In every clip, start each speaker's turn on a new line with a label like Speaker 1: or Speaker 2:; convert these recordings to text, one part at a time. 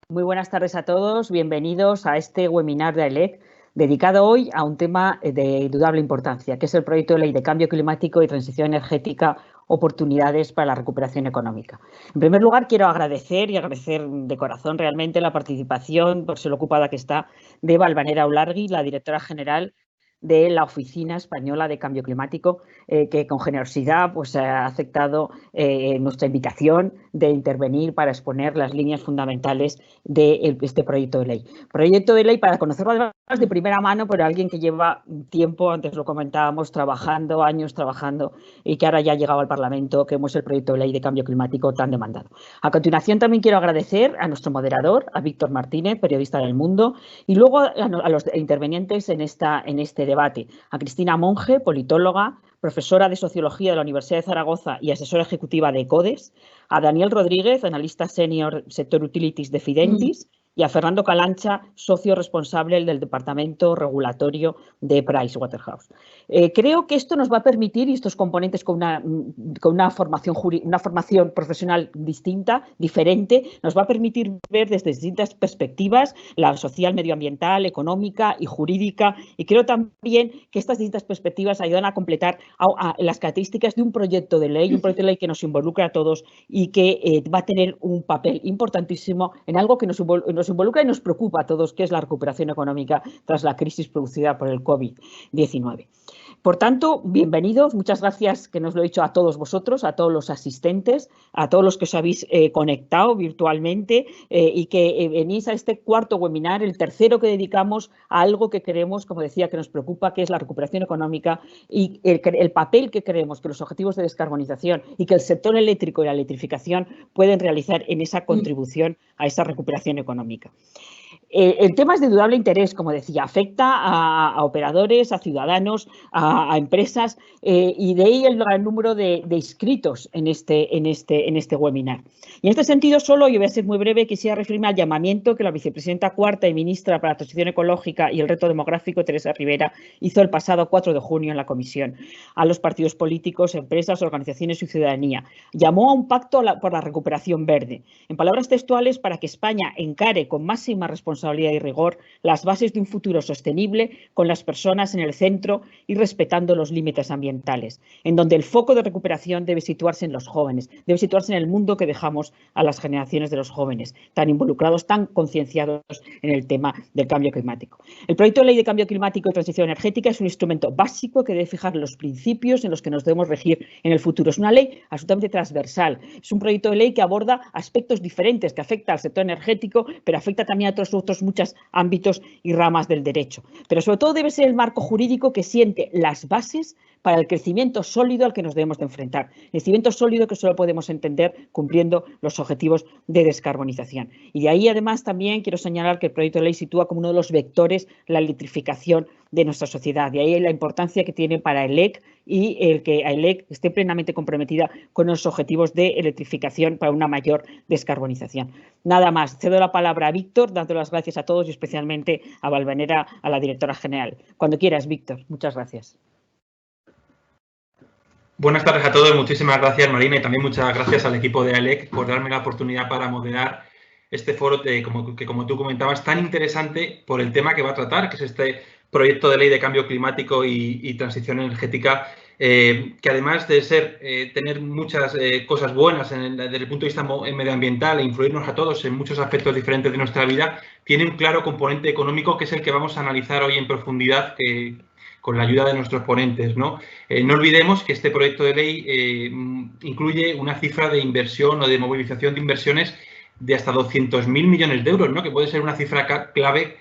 Speaker 1: Muy buenas tardes a todos, bienvenidos a este webinar de AELEC dedicado hoy a un tema de indudable importancia, que es el proyecto de ley de cambio climático y transición energética, oportunidades para la recuperación económica. En primer lugar, quiero agradecer de corazón realmente la participación, por ser ocupada que está, de Valvanera Ulargui, la directora general de la Oficina Española de Cambio Climático, que con generosidad ha aceptado nuestra invitación de intervenir para exponer las líneas fundamentales de este proyecto de ley. Proyecto de ley para conocerlo además de primera mano por alguien que lleva tiempo, antes lo comentábamos, años trabajando y que ahora ya ha llegado al Parlamento, que es el proyecto de ley de cambio climático tan demandado. A continuación también quiero agradecer a nuestro moderador, a Víctor Martínez, periodista del Mundo, y luego a los intervenientes en este debate, a Cristina Monge, politóloga, profesora de Sociología de la Universidad de Zaragoza y asesora ejecutiva de ECODES, a Daniel Rodríguez, analista senior sector utilities de Fidentis, y a Fernando Calancha, socio responsable del Departamento Regulatorio de Pricewaterhouse. Creo que esto nos va a permitir, y estos componentes con una formación profesional distinta, diferente, nos va a permitir ver desde distintas perspectivas, la social, medioambiental, económica y jurídica, y creo también que estas distintas perspectivas ayudan a completar a las características de un proyecto de ley que nos involucra a todos y que va a tener un papel importantísimo en algo que nos involucra y nos preocupa a todos, que es la recuperación económica tras la crisis producida por el COVID-19. Por tanto, bienvenidos, muchas gracias, que nos lo he dicho a todos vosotros, a todos los asistentes, a todos los que os habéis conectado virtualmente y que venís a este cuarto webinar, el tercero que dedicamos a algo que creemos, como decía, que nos preocupa, que es la recuperación económica y el papel que creemos que los objetivos de descarbonización y que el sector eléctrico y la electrificación pueden realizar en esa contribución a esa recuperación económica. El tema es de indudable interés, como decía, afecta a operadores, a ciudadanos, a empresas y de ahí el gran número de inscritos en este webinar. Y en este sentido, solo, y voy a ser muy breve, quisiera referirme al llamamiento que la vicepresidenta cuarta y ministra para la Transición Ecológica y el Reto Demográfico, Teresa Rivera, hizo el pasado 4 de junio en la Comisión a los partidos políticos, empresas, organizaciones y ciudadanía. Llamó a un pacto por la recuperación verde. En palabras textuales, para que España encare con máxima responsabilidad y rigor las bases de un futuro sostenible con las personas en el centro y respetando los límites ambientales, en donde el foco de recuperación debe situarse en los jóvenes, debe situarse en el mundo que dejamos a las generaciones de los jóvenes, tan involucrados, tan concienciados en el tema del cambio climático. El proyecto de ley de cambio climático y transición energética es un instrumento básico que debe fijar los principios en los que nos debemos regir en el futuro. Es una ley absolutamente transversal, es un proyecto de ley que aborda aspectos diferentes, que afecta al sector energético, pero afecta también a otros muchos ámbitos y ramas del derecho. Pero sobre todo debe ser el marco jurídico que siente las bases para el crecimiento sólido al que nos debemos de enfrentar. El crecimiento sólido que solo podemos entender cumpliendo los objetivos de descarbonización. Y de ahí, además, también quiero señalar que el proyecto de ley sitúa como uno de los vectores la electrificación de nuestra sociedad. De ahí la importancia que tiene para AELEC y el que AELEC esté plenamente comprometida con los objetivos de electrificación para una mayor descarbonización. Nada más. Cedo la palabra a Víctor, dando las gracias a todos y especialmente a Valvanera, a la directora general. Cuando quieras, Víctor. Muchas gracias.
Speaker 2: Buenas tardes a todos. Muchísimas gracias, Marina, y también muchas gracias al equipo de AELEC por darme la oportunidad para moderar este foro que, como tú comentabas, tan interesante por el tema que va a tratar, que es este proyecto de ley de cambio climático y transición energética, que además de tener muchas cosas buenas desde el punto de vista medioambiental e influirnos a todos en muchos aspectos diferentes de nuestra vida, tiene un claro componente económico que es el que vamos a analizar hoy en profundidad, con la ayuda de nuestros ponentes, ¿no? No olvidemos que este proyecto de ley incluye una cifra de inversión o de movilización de inversiones de hasta 200.000 millones de euros, ¿no? Que puede ser una cifra clave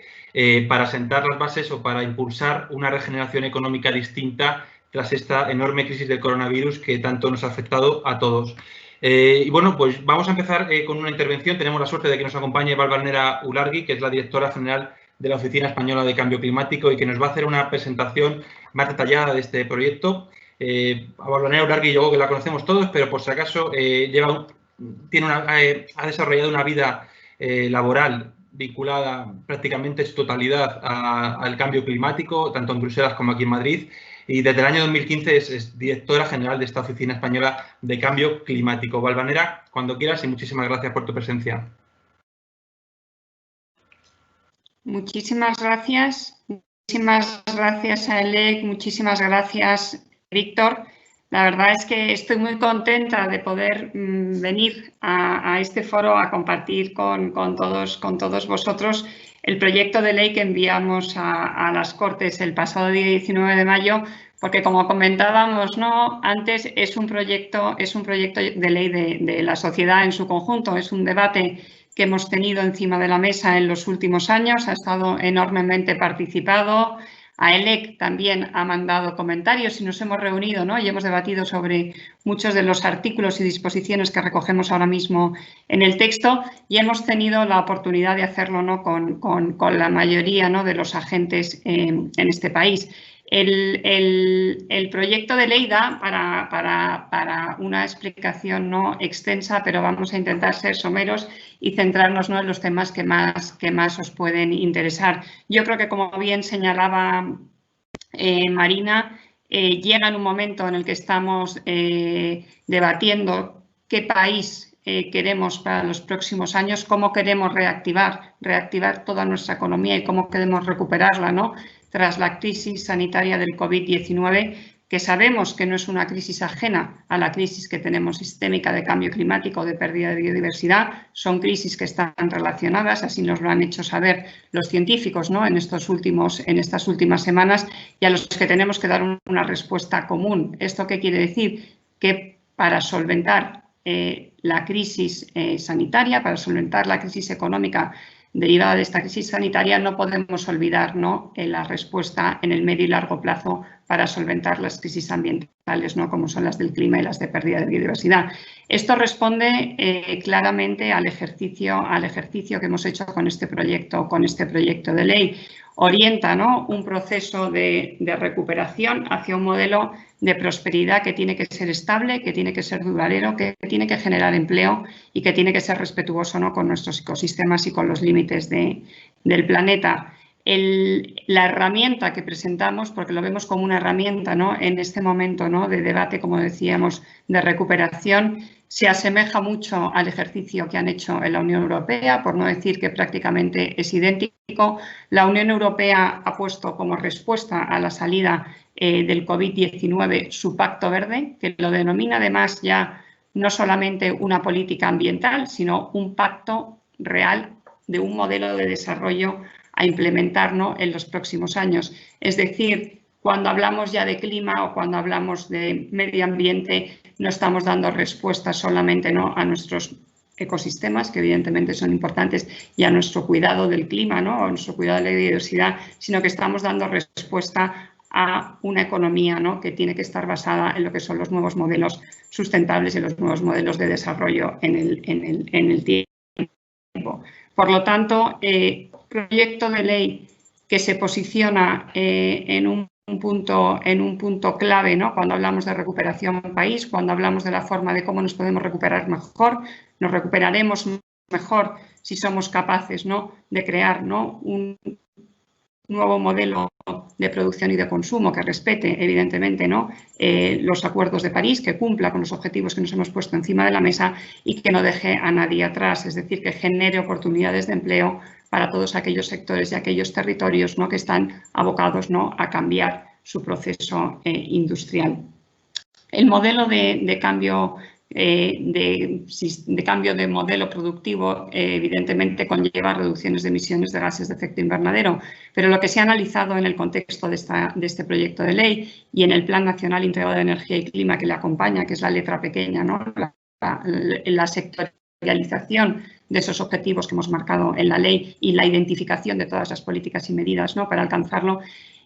Speaker 2: para sentar las bases o para impulsar una regeneración económica distinta tras esta enorme crisis del coronavirus que tanto nos ha afectado a todos. Y bueno, pues vamos a empezar con una intervención. Tenemos la suerte de que nos acompañe Valvanera Ulargui, que es la directora general de la Oficina Española de Cambio Climático y que nos va a hacer una presentación más detallada de este proyecto. A Valvanera Ulargui, yo creo que la conocemos todos, pero por si acaso ha desarrollado una vida laboral vinculada prácticamente en su totalidad al cambio climático, tanto en Bruselas como aquí en Madrid, y desde el año 2015 es directora general de esta Oficina Española de Cambio Climático. Valvanera, cuando quieras, y muchísimas gracias por tu presencia.
Speaker 3: Muchísimas gracias. Muchísimas gracias a ELEC, muchísimas gracias, Víctor. La verdad es que estoy muy contenta de poder venir a este foro a compartir con todos vosotros el proyecto de ley que enviamos a las Cortes el pasado día 19 de mayo, porque como comentábamos, ¿no?, antes, es un proyecto de ley de la sociedad en su conjunto, es un debate que hemos tenido encima de la mesa en los últimos años, ha estado enormemente participado. AELEC también ha mandado comentarios y nos hemos reunido, ¿no?, y hemos debatido sobre muchos de los artículos y disposiciones que recogemos ahora mismo en el texto, y hemos tenido la oportunidad de hacerlo, ¿no?, con la mayoría, ¿no?, de los agentes en este país. El proyecto de ley da para una explicación no extensa, pero vamos a intentar ser someros y centrarnos, ¿no?, en los temas que más os pueden interesar. Yo creo que, como bien señalaba Marina, llega en un momento en el que estamos debatiendo qué país queremos para los próximos años, cómo queremos reactivar toda nuestra economía y cómo queremos recuperarla, ¿no?, tras la crisis sanitaria del COVID-19, que sabemos que no es una crisis ajena a la crisis que tenemos sistémica de cambio climático o de pérdida de biodiversidad, son crisis que están relacionadas, así nos lo han hecho saber los científicos, ¿no?, en estas últimas semanas, y a los que tenemos que dar una respuesta común. ¿Esto qué quiere decir? Que para solventar la crisis sanitaria, para solventar la crisis económica derivada de esta crisis sanitaria, no podemos olvidar, ¿no?, la respuesta en el medio y largo plazo para solventar las crisis ambientales, ¿no?, como son las del clima y las de pérdida de biodiversidad. Esto responde claramente al ejercicio que hemos hecho con este proyecto de ley. Orienta, ¿no?, un proceso de recuperación hacia un modelo de prosperidad que tiene que ser estable, que tiene que ser duradero, que tiene que generar empleo y que tiene que ser respetuoso, ¿no?, con nuestros ecosistemas y con los límites del planeta. La herramienta que presentamos, porque lo vemos como una herramienta, ¿no?, en este momento, ¿no?, de debate, como decíamos, de recuperación, se asemeja mucho al ejercicio que han hecho en la Unión Europea, por no decir que prácticamente es idéntico. La Unión Europea ha puesto como respuesta a la salida del COVID-19 su Pacto Verde, que lo denomina además ya no solamente una política ambiental, sino un pacto real de un modelo de desarrollo a implementar, ¿no?, en los próximos años. Es decir, cuando hablamos ya de clima o cuando hablamos de medio ambiente, no estamos dando respuestas solamente, ¿no?, a nuestros ecosistemas, que evidentemente son importantes, y a nuestro cuidado del clima, ¿no?, a nuestro cuidado de la biodiversidad, sino que estamos dando respuesta a una economía, ¿no?, que tiene que estar basada en lo que son los nuevos modelos sustentables y los nuevos modelos de desarrollo en el tiempo. Por lo tanto, proyecto de ley que se posiciona en un punto clave, ¿no?, cuando hablamos de recuperación país, cuando hablamos de la forma de cómo nos podemos recuperar mejor. Nos recuperaremos mejor si somos capaces, ¿no?, de crear, ¿no?, un nuevo modelo de producción y de consumo que respete, evidentemente, ¿no?, los acuerdos de París, que cumpla con los objetivos que nos hemos puesto encima de la mesa y que no deje a nadie atrás, es decir, que genere oportunidades de empleo para todos aquellos sectores y aquellos territorios, ¿no?, que están abocados, ¿no?, a cambiar su proceso industrial. El modelo de cambio de modelo productivo evidentemente conlleva reducciones de emisiones de gases de efecto invernadero, pero lo que se ha analizado en el contexto de este proyecto de ley y en el Plan Nacional Integrado de Energía y Clima que le acompaña, que es la letra pequeña, ¿no?, la sectorialización de esos objetivos que hemos marcado en la ley y la identificación de todas las políticas y medidas, ¿no?, para alcanzarlo,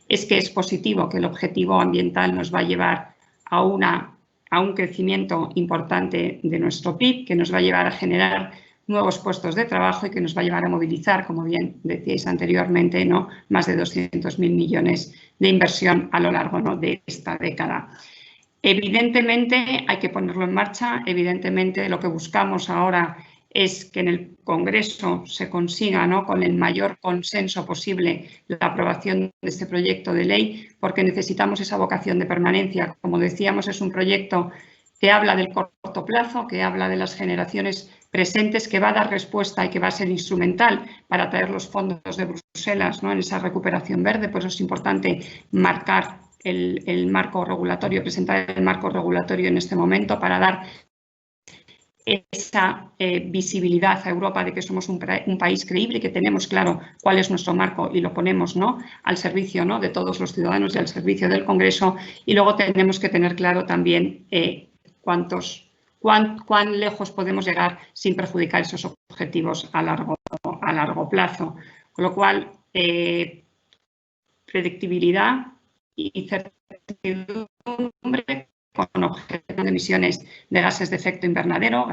Speaker 3: es que es positivo, que el objetivo ambiental nos va a llevar a un crecimiento importante de nuestro PIB, que nos va a llevar a generar nuevos puestos de trabajo y que nos va a llevar a movilizar, como bien decíais anteriormente, ¿no?, más de 200.000 millones de inversión a lo largo, ¿no?, de esta década. Evidentemente hay que ponerlo en marcha, evidentemente lo que buscamos ahora es que en el Congreso se consiga, ¿no?, con el mayor consenso posible la aprobación de este proyecto de ley, porque necesitamos esa vocación de permanencia. Como decíamos, es un proyecto que habla del corto plazo, que habla de las generaciones presentes, que va a dar respuesta y que va a ser instrumental para atraer los fondos de Bruselas, ¿no?, en esa recuperación verde. Por eso es importante marcar el marco regulatorio, presentar el marco regulatorio en este momento para dar esa visibilidad a Europa de que somos un país creíble, que tenemos claro cuál es nuestro marco y lo ponemos, ¿no?, al servicio, ¿no?, de todos los ciudadanos y al servicio del Congreso. Y luego tenemos que tener claro también cuán lejos podemos llegar sin perjudicar esos objetivos a largo plazo. Con lo cual, predictibilidad y certidumbre con objetivos de emisiones de gases de efecto invernadero,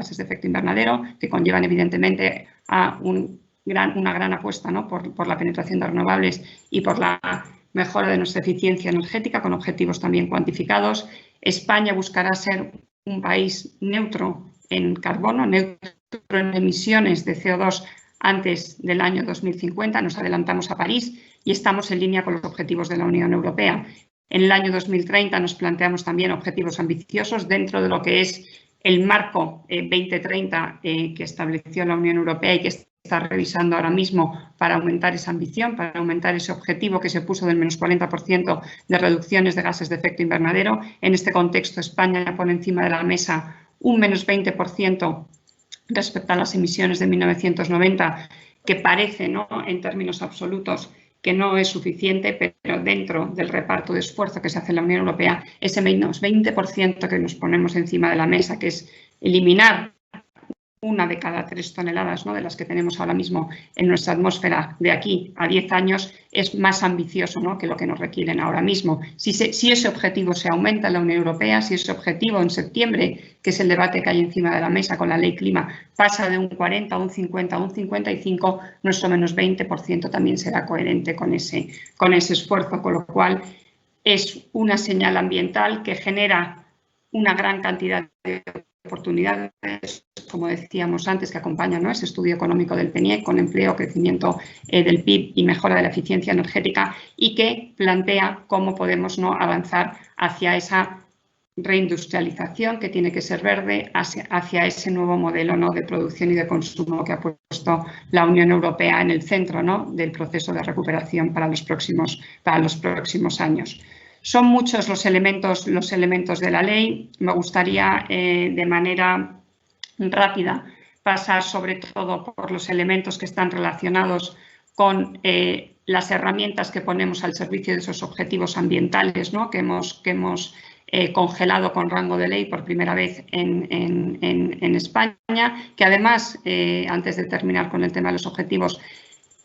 Speaker 3: que conllevan evidentemente a una gran apuesta, ¿no?, por la penetración de renovables y por la mejora de nuestra eficiencia energética, con objetivos también cuantificados. España buscará ser un país neutro en carbono, neutro en emisiones de CO2 antes del año 2050. Nos adelantamos a París y estamos en línea con los objetivos de la Unión Europea. En el año 2030 nos planteamos también objetivos ambiciosos dentro de lo que es el marco 2030 que estableció la Unión Europea y que está revisando ahora mismo para aumentar esa ambición, para aumentar ese objetivo que se puso del menos 40% de reducciones de gases de efecto invernadero. En este contexto, España pone encima de la mesa un menos 20% respecto a las emisiones de 1990, que parece, ¿no?, en términos absolutos, que no es suficiente, pero dentro del reparto de esfuerzo que se hace en la Unión Europea, ese menos 20% que nos ponemos encima de la mesa, que es eliminar 1 de cada 3 toneladas, ¿no?, de las que tenemos ahora mismo en nuestra atmósfera de aquí a 10 años, es más ambicioso, ¿no?, que lo que nos requieren ahora mismo. Si ese objetivo se aumenta en la Unión Europea, si ese objetivo en septiembre, que es el debate que hay encima de la mesa con la Ley Clima, pasa de un 40 a un 50 a un 55, nuestro menos 20% también será coherente con ese esfuerzo, con lo cual es una señal ambiental que genera una gran cantidad de oportunidades, como decíamos antes, que acompañan, ¿no?, ese estudio económico del PNIEC, con empleo, crecimiento del PIB y mejora de la eficiencia energética, y que plantea cómo podemos, ¿no?, avanzar hacia esa reindustrialización que tiene que ser verde, hacia ese nuevo modelo, ¿no?, de producción y de consumo que ha puesto la Unión Europea en el centro, ¿no?, del proceso de recuperación para los próximos años. Son muchos los elementos de la ley. Me gustaría, de manera rápida, pasar sobre todo por los elementos que están relacionados con las herramientas que ponemos al servicio de esos objetivos ambientales, ¿no?, que hemos congelado con rango de ley por primera vez en España, que además, antes de terminar con el tema de los objetivos,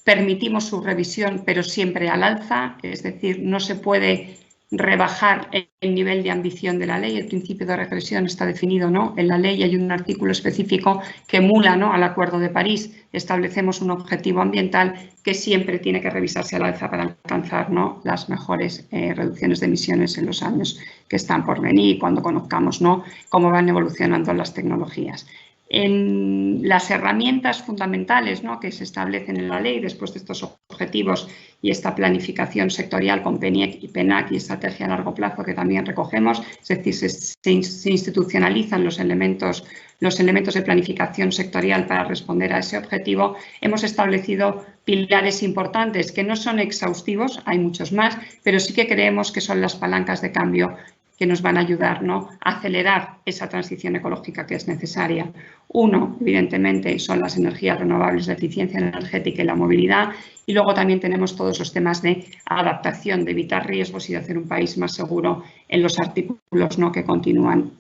Speaker 3: permitimos su revisión, pero siempre al alza, es decir, no se puede rebajar el nivel de ambición de la ley. El principio de regresión está definido, ¿no?, en la ley. Hay un artículo específico que emula, ¿no?, al Acuerdo de París. Establecemos un objetivo ambiental que siempre tiene que revisarse al alza para alcanzar, ¿no?, las mejores reducciones de emisiones en los años que están por venir, y cuando conozcamos, ¿no?, cómo van evolucionando las tecnologías. En las herramientas fundamentales, ¿no?, que se establecen en la ley después de estos objetivos y esta planificación sectorial con PNIEC y PENAC y estrategia a largo plazo que también recogemos, es decir, se institucionalizan los elementos de planificación sectorial para responder a ese objetivo. Hemos establecido pilares importantes que no son exhaustivos, hay muchos más, pero sí que creemos que son las palancas de cambio que nos van a ayudar, ¿no?, a acelerar esa transición ecológica que es necesaria. Uno, evidentemente, son las energías renovables, la eficiencia energética y la movilidad. Y luego también tenemos todos los temas de adaptación, de evitar riesgos y de hacer un país más seguro en los artículos, ¿no?, que continúan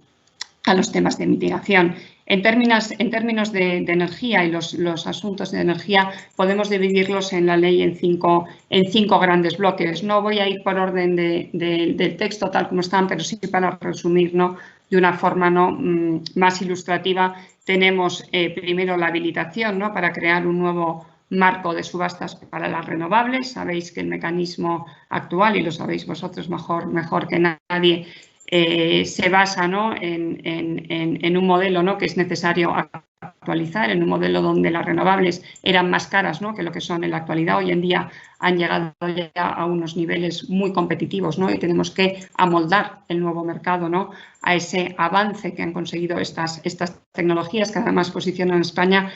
Speaker 3: a los temas de mitigación. En términos de energía y los asuntos de energía, podemos dividirlos en la ley en cinco grandes bloques. No voy a ir por orden del texto tal como están, pero sí para resumir, ¿no?, de una forma, ¿no?, más ilustrativa. Tenemos primero la habilitación, ¿no?, para crear un nuevo marco de subastas para las renovables. Sabéis que el mecanismo actual, y lo sabéis vosotros mejor que nadie, se basa, ¿no?, en un modelo, ¿no?, que es necesario actualizar en un modelo donde las renovables eran más caras, ¿no?, que lo que son en la actualidad. Hoy en día han llegado ya a unos niveles muy competitivos, ¿no?, y tenemos que amoldar el nuevo mercado, ¿no?, a ese avance que han conseguido estas tecnologías, que además posicionan a España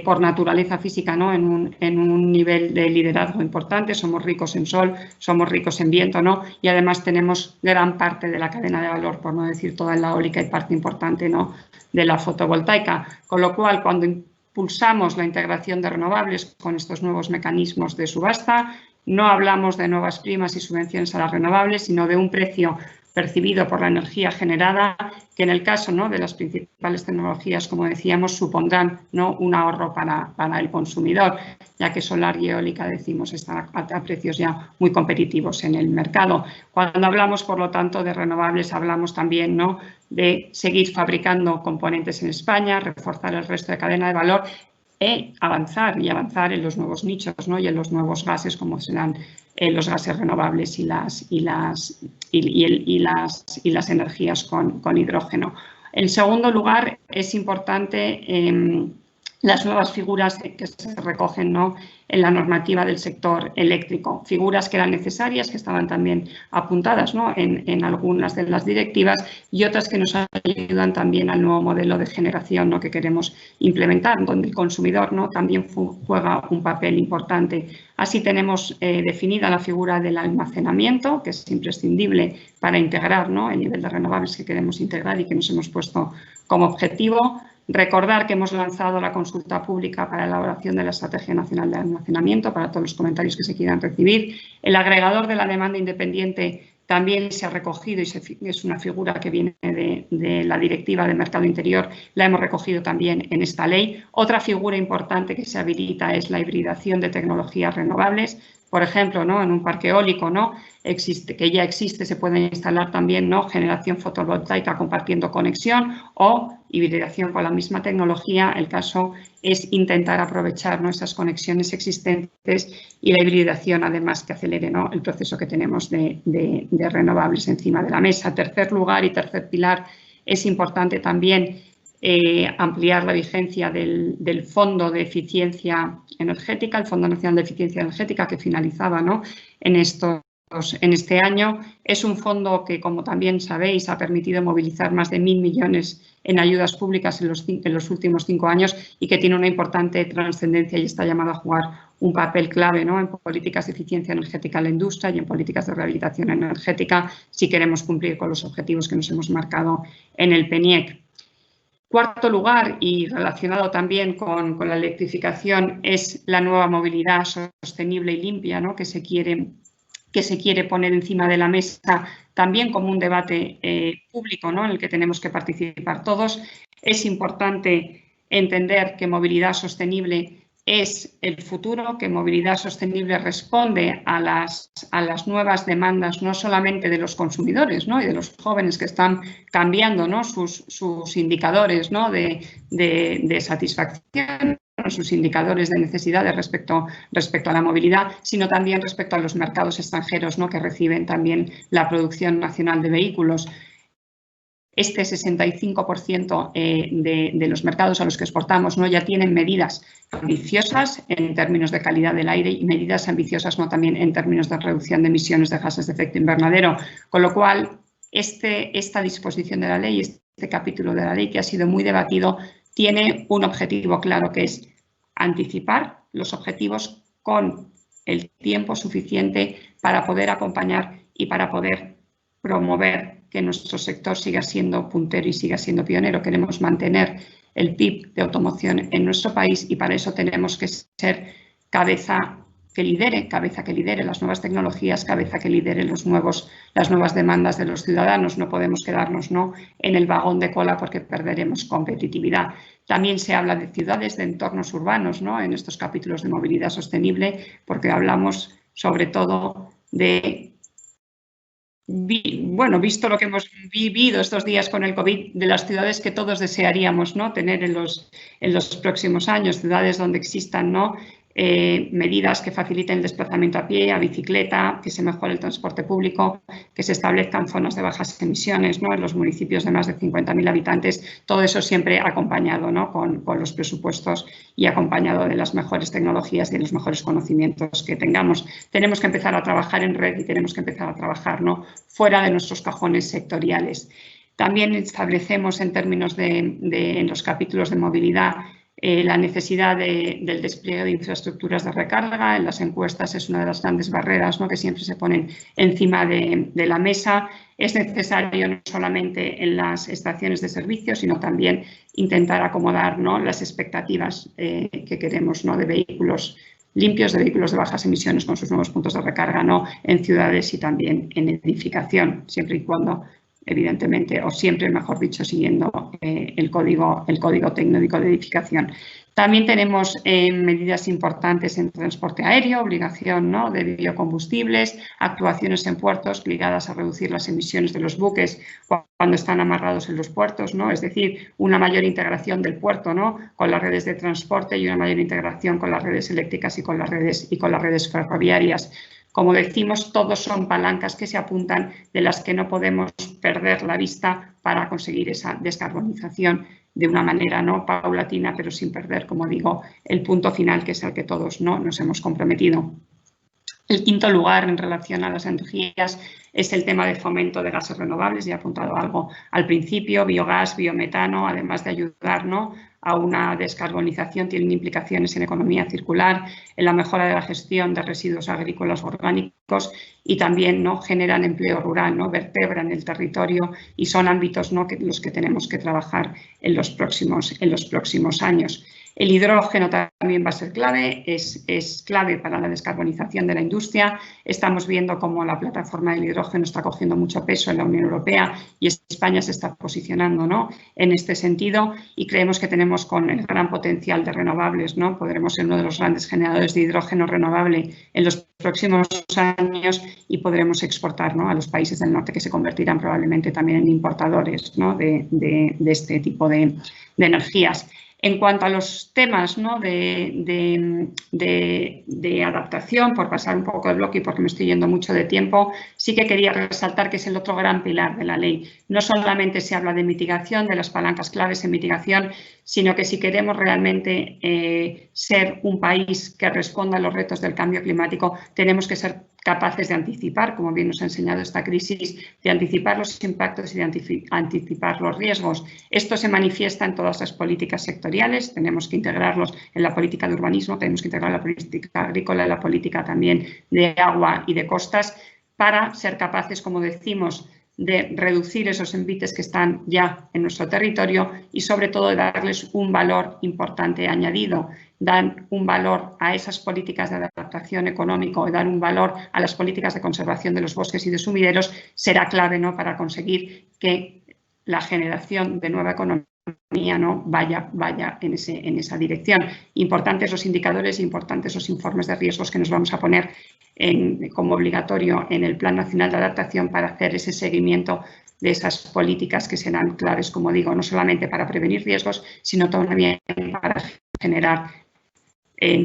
Speaker 3: por naturaleza física, ¿no?, en un nivel de liderazgo importante. Somos ricos en sol, somos ricos en viento, ¿no?, y además tenemos gran parte de la cadena de valor, por no decir toda la eólica, y parte importante, ¿no?, de la fotovoltaica. Con lo cual, cuando impulsamos la integración de renovables con estos nuevos mecanismos de subasta, no hablamos de nuevas primas y subvenciones a las renovables, sino de un precio percibido por la energía generada, que en el caso, ¿no?, de las principales tecnologías, como decíamos, supondrán, ¿no?, un ahorro para el consumidor, ya que solar y eólica, decimos, están a precios ya muy competitivos en el mercado. Cuando hablamos, por lo tanto, de renovables, hablamos también, ¿no?, de seguir fabricando componentes en España, reforzar el resto de cadena de valor e avanzar en los nuevos nichos, ¿no?, y en los nuevos gases, como serán los gases renovables y las energías con hidrógeno. En segundo lugar, es importante las nuevas figuras que se recogen, ¿no?, en la normativa del sector eléctrico, figuras que eran necesarias, que estaban también apuntadas, ¿no?, en algunas de las directivas, y otras que nos ayudan también al nuevo modelo de generación, ¿no?, que queremos implementar, donde el consumidor, ¿no?, también juega un papel importante. Así tenemos definida la figura del almacenamiento, que es imprescindible para integrar, ¿no?, el nivel de renovables que queremos integrar y que nos hemos puesto como objetivo. Recordar que hemos lanzado la consulta pública para la elaboración de la Estrategia Nacional de Almacenamiento, para todos los comentarios que se quieran recibir. El agregador de la demanda independiente también se ha recogido y es una figura que viene de la Directiva de Mercado Interior, la hemos recogido también en esta ley. Otra figura importante que se habilita es la hibridación de tecnologías renovables. Por ejemplo, ¿no?, en un parque eólico, ¿no?, que ya existe, se puede instalar también, ¿no?, generación fotovoltaica compartiendo conexión o hibridación con la misma tecnología. El caso es intentar aprovechar, ¿no?, esas conexiones existentes y la hibridación, además, que acelere, ¿no?, el proceso que tenemos de renovables encima de la mesa. Tercer lugar y tercer pilar, es importante también ampliar la vigencia del Fondo de Eficiencia Energética, el Fondo Nacional de Eficiencia Energética, que finalizaba, ¿no?, en este año. Es un fondo que, como también sabéis, ha permitido movilizar más de 1.000 millones en ayudas públicas en los últimos 5 años y que tiene una importante trascendencia y está llamado a jugar un papel clave, ¿no?, en políticas de eficiencia energética en la industria y en políticas de rehabilitación energética, si queremos cumplir con los objetivos que nos hemos marcado en el PNIEC. Cuarto lugar, y relacionado también con la electrificación, es la nueva movilidad sostenible y limpia, ¿no?, que se quiere poner encima de la mesa también como un debate público, ¿no?, en el que tenemos que participar todos. Es importante entender que movilidad sostenible es el futuro, que movilidad sostenible responde a las nuevas demandas, no solamente de los consumidores, ¿no?, y de los jóvenes que están cambiando, ¿no?, sus indicadores, ¿no?, de satisfacción, sus indicadores de necesidades respecto a la movilidad, sino también respecto a los mercados extranjeros, ¿no?, que reciben también la producción nacional de vehículos. Este 65% de los mercados a los que exportamos, ¿no?, ya tienen medidas ambiciosas en términos de calidad del aire y medidas ambiciosas, ¿no?, también en términos de reducción de emisiones de gases de efecto invernadero. Con lo cual, esta disposición de la ley, este capítulo de la ley que ha sido muy debatido, tiene un objetivo claro, que es anticipar los objetivos con el tiempo suficiente para poder acompañar y para poder promover que nuestro sector siga siendo puntero y siga siendo pionero. Queremos mantener el PIB de automoción en nuestro país y para eso tenemos que ser cabeza que lidere las nuevas tecnologías, cabeza que lidere las nuevas demandas de los ciudadanos. No podemos quedarnos, ¿no?, en el vagón de cola porque perderemos competitividad. También se habla de ciudades, de entornos urbanos, ¿no?, en estos capítulos de movilidad sostenible, porque hablamos sobre todo de, visto lo que hemos vivido estos días con el COVID, de las ciudades que todos desearíamos, ¿no?, tener en los próximos años, ciudades donde existan, ¿no?, medidas que faciliten el desplazamiento a pie, a bicicleta, que se mejore el transporte público, que se establezcan zonas de bajas emisiones, ¿no?, en los municipios de más de 50.000 habitantes, todo eso siempre acompañado, ¿no?, con los presupuestos y acompañado de las mejores tecnologías y de los mejores conocimientos que tengamos. Tenemos que empezar a trabajar en red y tenemos que empezar a trabajar, ¿no?, fuera de nuestros cajones sectoriales. También establecemos en términos en los capítulos de movilidad la necesidad del despliegue de infraestructuras de recarga. En las encuestas es una de las grandes barreras, ¿no?, que siempre se ponen encima de la mesa. Es necesario no solamente en las estaciones de servicio, sino también intentar acomodar, ¿no?, las expectativas que queremos, ¿no?, de vehículos limpios, de vehículos de bajas emisiones con sus nuevos puntos de recarga, ¿no?, en ciudades y también en edificación, siempre y cuando, evidentemente, o siempre, mejor dicho, siguiendo el código técnico de edificación. También tenemos medidas importantes en transporte aéreo, obligación, ¿no?, de biocombustibles, actuaciones en puertos ligadas a reducir las emisiones de los buques cuando están amarrados en los puertos, ¿no?, es decir, una mayor integración del puerto, ¿no?, con las redes de transporte y una mayor integración con las redes eléctricas y con las redes ferroviarias. Como decimos, todos son palancas que se apuntan, de las que no podemos perder la vista para conseguir esa descarbonización de una manera, ¿no?, paulatina, pero sin perder, como digo, el punto final, que es al que todos, ¿no?, nos hemos comprometido. El quinto lugar en relación a las energías es el tema de fomento de gases renovables. Ya he apuntado algo al principio: biogás, biometano, además de ayudar, ¿no?, a una descarbonización, tienen implicaciones en economía circular, en la mejora de la gestión de residuos agrícolas orgánicos y también, ¿no?, generan empleo rural, ¿no?, vertebran el territorio y son ámbitos, ¿no?, los que tenemos que trabajar en los próximos años. El hidrógeno también va a ser clave, es clave para la descarbonización de la industria. Estamos viendo cómo la plataforma del hidrógeno está cogiendo mucho peso en la Unión Europea y España se está posicionando, ¿no?, en este sentido, y creemos que tenemos, con el gran potencial de renovables, ¿no?, podremos ser uno de los grandes generadores de hidrógeno renovable en los próximos años y podremos exportar, ¿no?, a los países del norte, que se convertirán probablemente también en importadores, ¿no?, de este tipo de energías. En cuanto a los temas, ¿no?, de adaptación, por pasar un poco el bloque y porque me estoy yendo mucho de tiempo, sí que quería resaltar que es el otro gran pilar de la ley. No solamente se habla de mitigación, de las palancas claves en mitigación, sino que si queremos realmente ser un país que responda a los retos del cambio climático, tenemos que ser capaces de anticipar, como bien nos ha enseñado esta crisis, de anticipar los impactos y de anticipar los riesgos. Esto se manifiesta en todas las políticas sectoriales, tenemos que integrarlos en la política de urbanismo, tenemos que integrar la política agrícola, la política también de agua y de costas, para ser capaces, como decimos, de reducir esos envites que están ya en nuestro territorio y, sobre todo, de darles un valor importante añadido, dar un valor a esas políticas de adaptación económico y dar un valor a las políticas de conservación de los bosques y de sumideros será clave, ¿no?, para conseguir que la generación de nueva economía, ¿no?, vaya en esa dirección. Importantes los indicadores, importantes los informes de riesgos que nos vamos a poner como obligatorio en el Plan Nacional de Adaptación para hacer ese seguimiento de esas políticas que serán claves, como digo, no solamente para prevenir riesgos, sino también para generar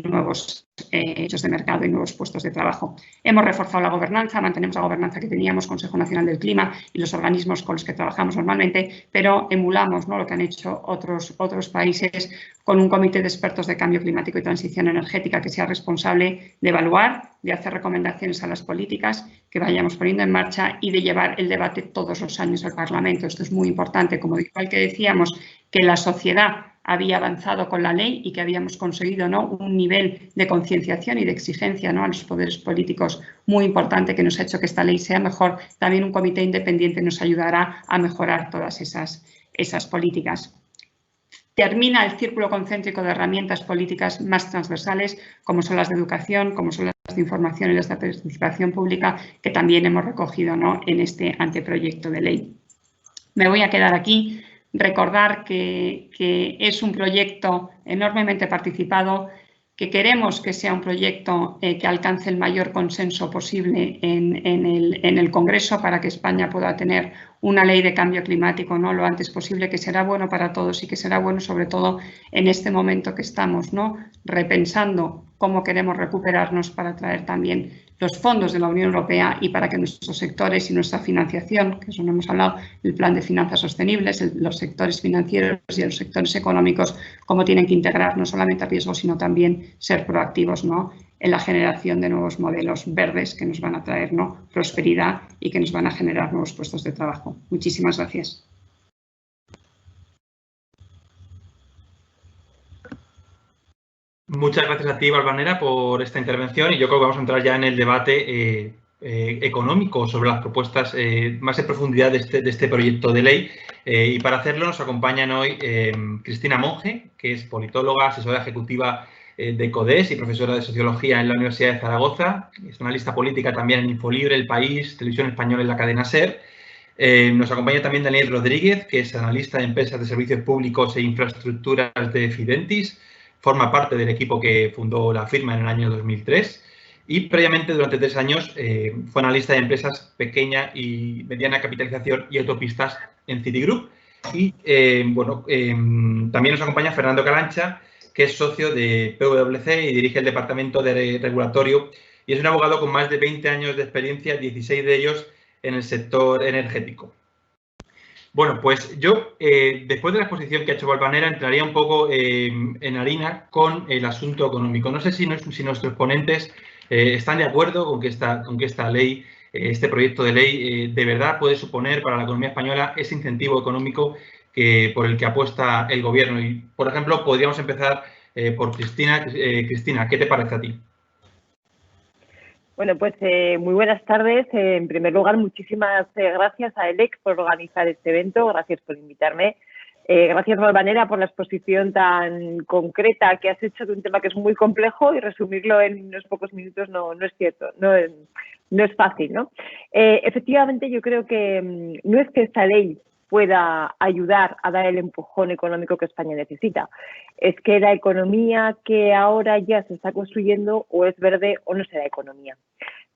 Speaker 3: nuevos hechos de mercado y nuevos puestos de trabajo. Hemos reforzado la gobernanza, mantenemos la gobernanza que teníamos, Consejo Nacional del Clima y los organismos con los que trabajamos normalmente, pero emulamos, ¿no?, lo que han hecho otros países, con un comité de expertos de cambio climático y transición energética que sea responsable de evaluar, de hacer recomendaciones a las políticas que vayamos poniendo en marcha y de llevar el debate todos los años al Parlamento. Esto es muy importante, como igual que decíamos que la sociedad había avanzado con la ley y que habíamos conseguido, ¿no?, un nivel de concienciación y de exigencia, ¿no?, a los poderes políticos muy importante, que nos ha hecho que esta ley sea mejor. También un comité independiente nos ayudará a mejorar todas esas políticas. Termina el círculo concéntrico de herramientas políticas más transversales, como son las de educación, como son las de información y las de participación pública, que también hemos recogido, ¿no?, en este anteproyecto de ley. Me voy a quedar aquí. Recordar que es un proyecto enormemente participado, que queremos que sea un proyecto que alcance el mayor consenso posible en el Congreso, para que España pueda tener una ley de cambio climático, ¿no?, lo antes posible, que será bueno para todos y que será bueno sobre todo en este momento que estamos, ¿no?, repensando cómo queremos recuperarnos para atraer también los fondos de la Unión Europea y para que nuestros sectores y nuestra financiación, que eso no hemos hablado, el plan de finanzas sostenibles, los sectores financieros y los sectores económicos, cómo tienen que integrar no solamente riesgos, sino también ser proactivos, ¿no?, en la generación de nuevos modelos verdes que nos van a traer, ¿no?, prosperidad y que nos van a generar nuevos puestos de trabajo. Muchísimas gracias.
Speaker 2: Muchas gracias a ti, Valvanera, por esta intervención, y yo creo que vamos a entrar ya en el debate económico sobre las propuestas más en profundidad de este proyecto de ley. Y para hacerlo nos acompañan hoy Cristina Monge, que es politóloga, asesora ejecutiva de CODES y profesora de Sociología en la Universidad de Zaragoza. Es analista política también en Infolibre, El País, Televisión Española y la cadena SER. Nos acompaña también Daniel Rodríguez, que es analista de empresas de servicios públicos e infraestructuras de Fidentis. Forma parte del equipo que fundó la firma en el año 2003 y previamente durante 3 años fue analista de empresas pequeña y mediana capitalización y autopistas en Citigroup. Y también nos acompaña Fernando Calancha, que es socio de PwC y dirige el departamento de regulatorio y es un abogado con más de 20 años de experiencia, 16 de ellos en el sector energético. Bueno, pues yo, después de la exposición que ha hecho Valvanera, entraría un poco en harina con el asunto económico. No sé si nuestros ponentes están de acuerdo con que esta ley, este proyecto de ley, de verdad puede suponer para la economía española ese incentivo económico por el que apuesta el Gobierno. Y, por ejemplo, podríamos empezar por Cristina. Cristina, ¿qué te parece a ti?
Speaker 4: Bueno, pues muy buenas tardes. En primer lugar, muchísimas gracias a ELEC por organizar este evento. Gracias por invitarme. Gracias, Valvanera, por la exposición tan concreta que has hecho de un tema que es muy complejo y resumirlo en unos pocos minutos no es cierto, no es fácil, ¿no? Efectivamente, yo creo que no es que esta ley pueda ayudar a dar el empujón económico que España necesita. Es que la economía que ahora ya se está construyendo o es verde o no será economía.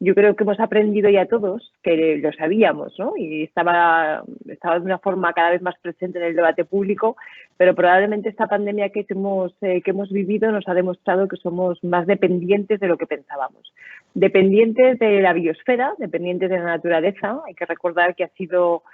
Speaker 4: Yo creo que hemos aprendido ya todos, que lo sabíamos, ¿no? Y estaba de una forma cada vez más presente en el debate público, pero probablemente esta pandemia que hemos vivido nos ha demostrado que somos más dependientes de lo que pensábamos. Dependientes de la biosfera, dependientes de la naturaleza. Hay que recordar que ha sido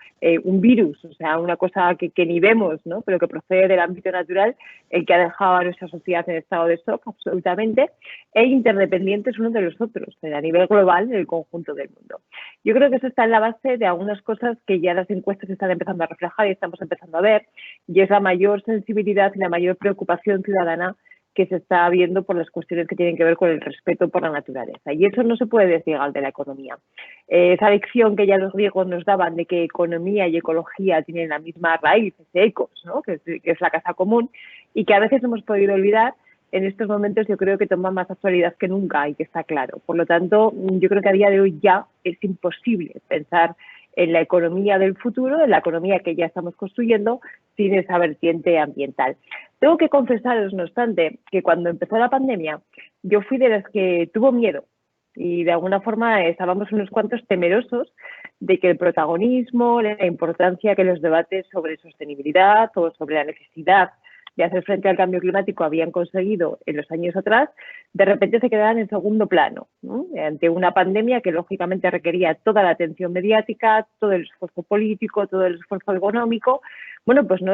Speaker 4: un virus, o sea, una cosa que ni vemos, ¿no?, pero que procede del ámbito natural, el que ha dejado a nuestra sociedad en estado de shock absolutamente, e interdependientes unos de los otros, a nivel global, en el conjunto del mundo. Yo creo que eso está en la base de algunas cosas que ya las encuestas están empezando a reflejar y estamos empezando a ver, y es la mayor sensibilidad y la mayor preocupación ciudadana que se está viendo por las cuestiones que tienen que ver con el respeto por la naturaleza. Y eso no se puede desligar de la economía. Esa lección que ya los griegos nos daban de que economía y ecología tienen la misma raíz, ese ecos, ¿no?, que es la casa común, y que a veces hemos podido olvidar, en estos momentos yo creo que toma más actualidad que nunca y que está claro. Por lo tanto, yo creo que a día de hoy ya es imposible pensar en la economía del futuro, en la economía que ya estamos construyendo, sin esa vertiente ambiental. Tengo que confesaros, no obstante, que cuando empezó la pandemia, yo fui de las que tuvo miedo y de alguna forma estábamos unos cuantos temerosos de que el protagonismo, la importancia que los debates sobre sostenibilidad o sobre la necesidad de hacer frente al cambio climático habían conseguido en los años atrás, de repente se quedaban en segundo plano, ¿no?, ante una pandemia que lógicamente requería toda la atención mediática, todo el esfuerzo político, todo el esfuerzo económico. Bueno, pues no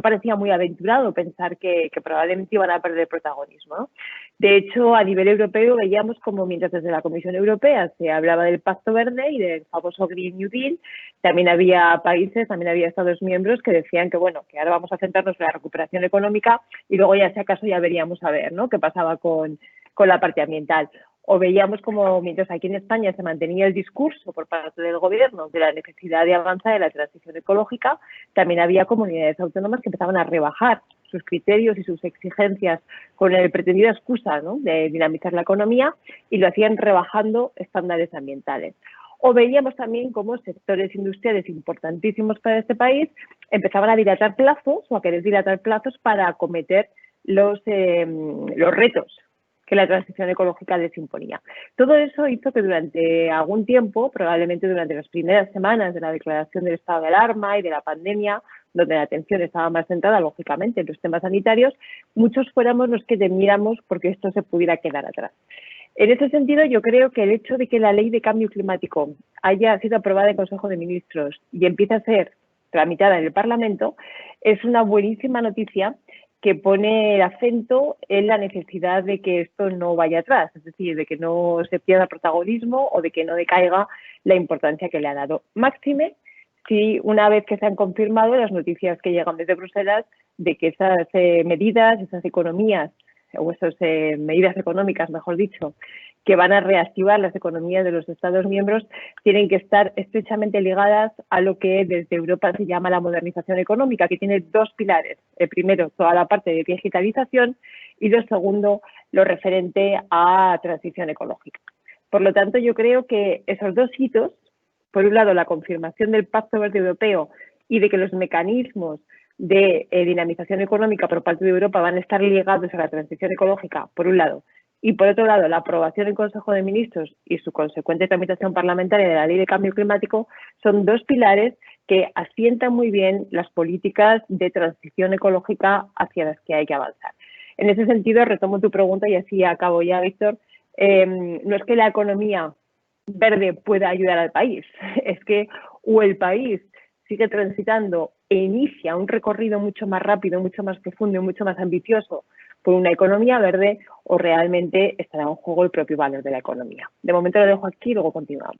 Speaker 4: parecía muy aventurado pensar que probablemente iban a perder protagonismo, ¿no? De hecho, a nivel europeo veíamos como mientras desde la Comisión Europea se hablaba del Pacto Verde y del famoso Green New Deal, también había países, también había Estados miembros que decían que bueno, que ahora vamos a centrarnos en la recuperación económica y luego ya si acaso ya veríamos a ver, ¿no?, qué pasaba con la parte ambiental. O veíamos como mientras aquí en España se mantenía el discurso por parte del Gobierno de la necesidad de avanzar en la transición ecológica, también había comunidades autónomas que empezaban a rebajar sus criterios y sus exigencias con la pretendida excusa, ¿no?, de dinamizar la economía, y lo hacían rebajando estándares ambientales. O veíamos también cómo sectores industriales importantísimos para este país empezaban a dilatar plazos o a querer dilatar plazos para acometer los retos que la transición ecológica les imponía. Todo eso hizo que durante algún tiempo, probablemente durante las primeras semanas de la declaración del estado de alarma y de la pandemia, donde la atención estaba más centrada, lógicamente, en los temas sanitarios, muchos fuéramos los que temiéramos porque esto se pudiera quedar atrás. En ese sentido, yo creo que el hecho de que la Ley de Cambio Climático haya sido aprobada en Consejo de Ministros y empiece a ser tramitada en el Parlamento es una buenísima noticia que pone el acento en la necesidad de que esto no vaya atrás, es decir, de que no se pierda protagonismo o de que no decaiga la importancia que le ha dado. Máxime si una vez que se han confirmado las noticias que llegan desde Bruselas de que esas medidas, esas economías o esas medidas económicas, mejor dicho, que van a reactivar las economías de los Estados miembros, tienen que estar estrechamente ligadas a lo que desde Europa se llama la modernización económica, que tiene dos pilares. El primero, toda la parte de digitalización y lo segundo, lo referente a transición ecológica. Por lo tanto, yo creo que esos dos hitos, por un lado, la confirmación del Pacto Verde Europeo y de que los mecanismos de dinamización económica por parte de Europa van a estar ligados a la transición ecológica, por un lado, y por otro lado, la aprobación en Consejo de Ministros y su consecuente tramitación parlamentaria de la Ley de Cambio Climático son dos pilares que asientan muy bien las políticas de transición ecológica hacia las que hay que avanzar. En ese sentido, retomo tu pregunta y así acabo ya, Víctor. No es que la economía verde pueda ayudar al país, es que o el país sigue transitando e inicia un recorrido mucho más rápido, mucho más profundo y mucho más ambicioso por una economía verde o realmente estará en juego el propio valor de la economía. De momento lo dejo aquí y luego continuamos.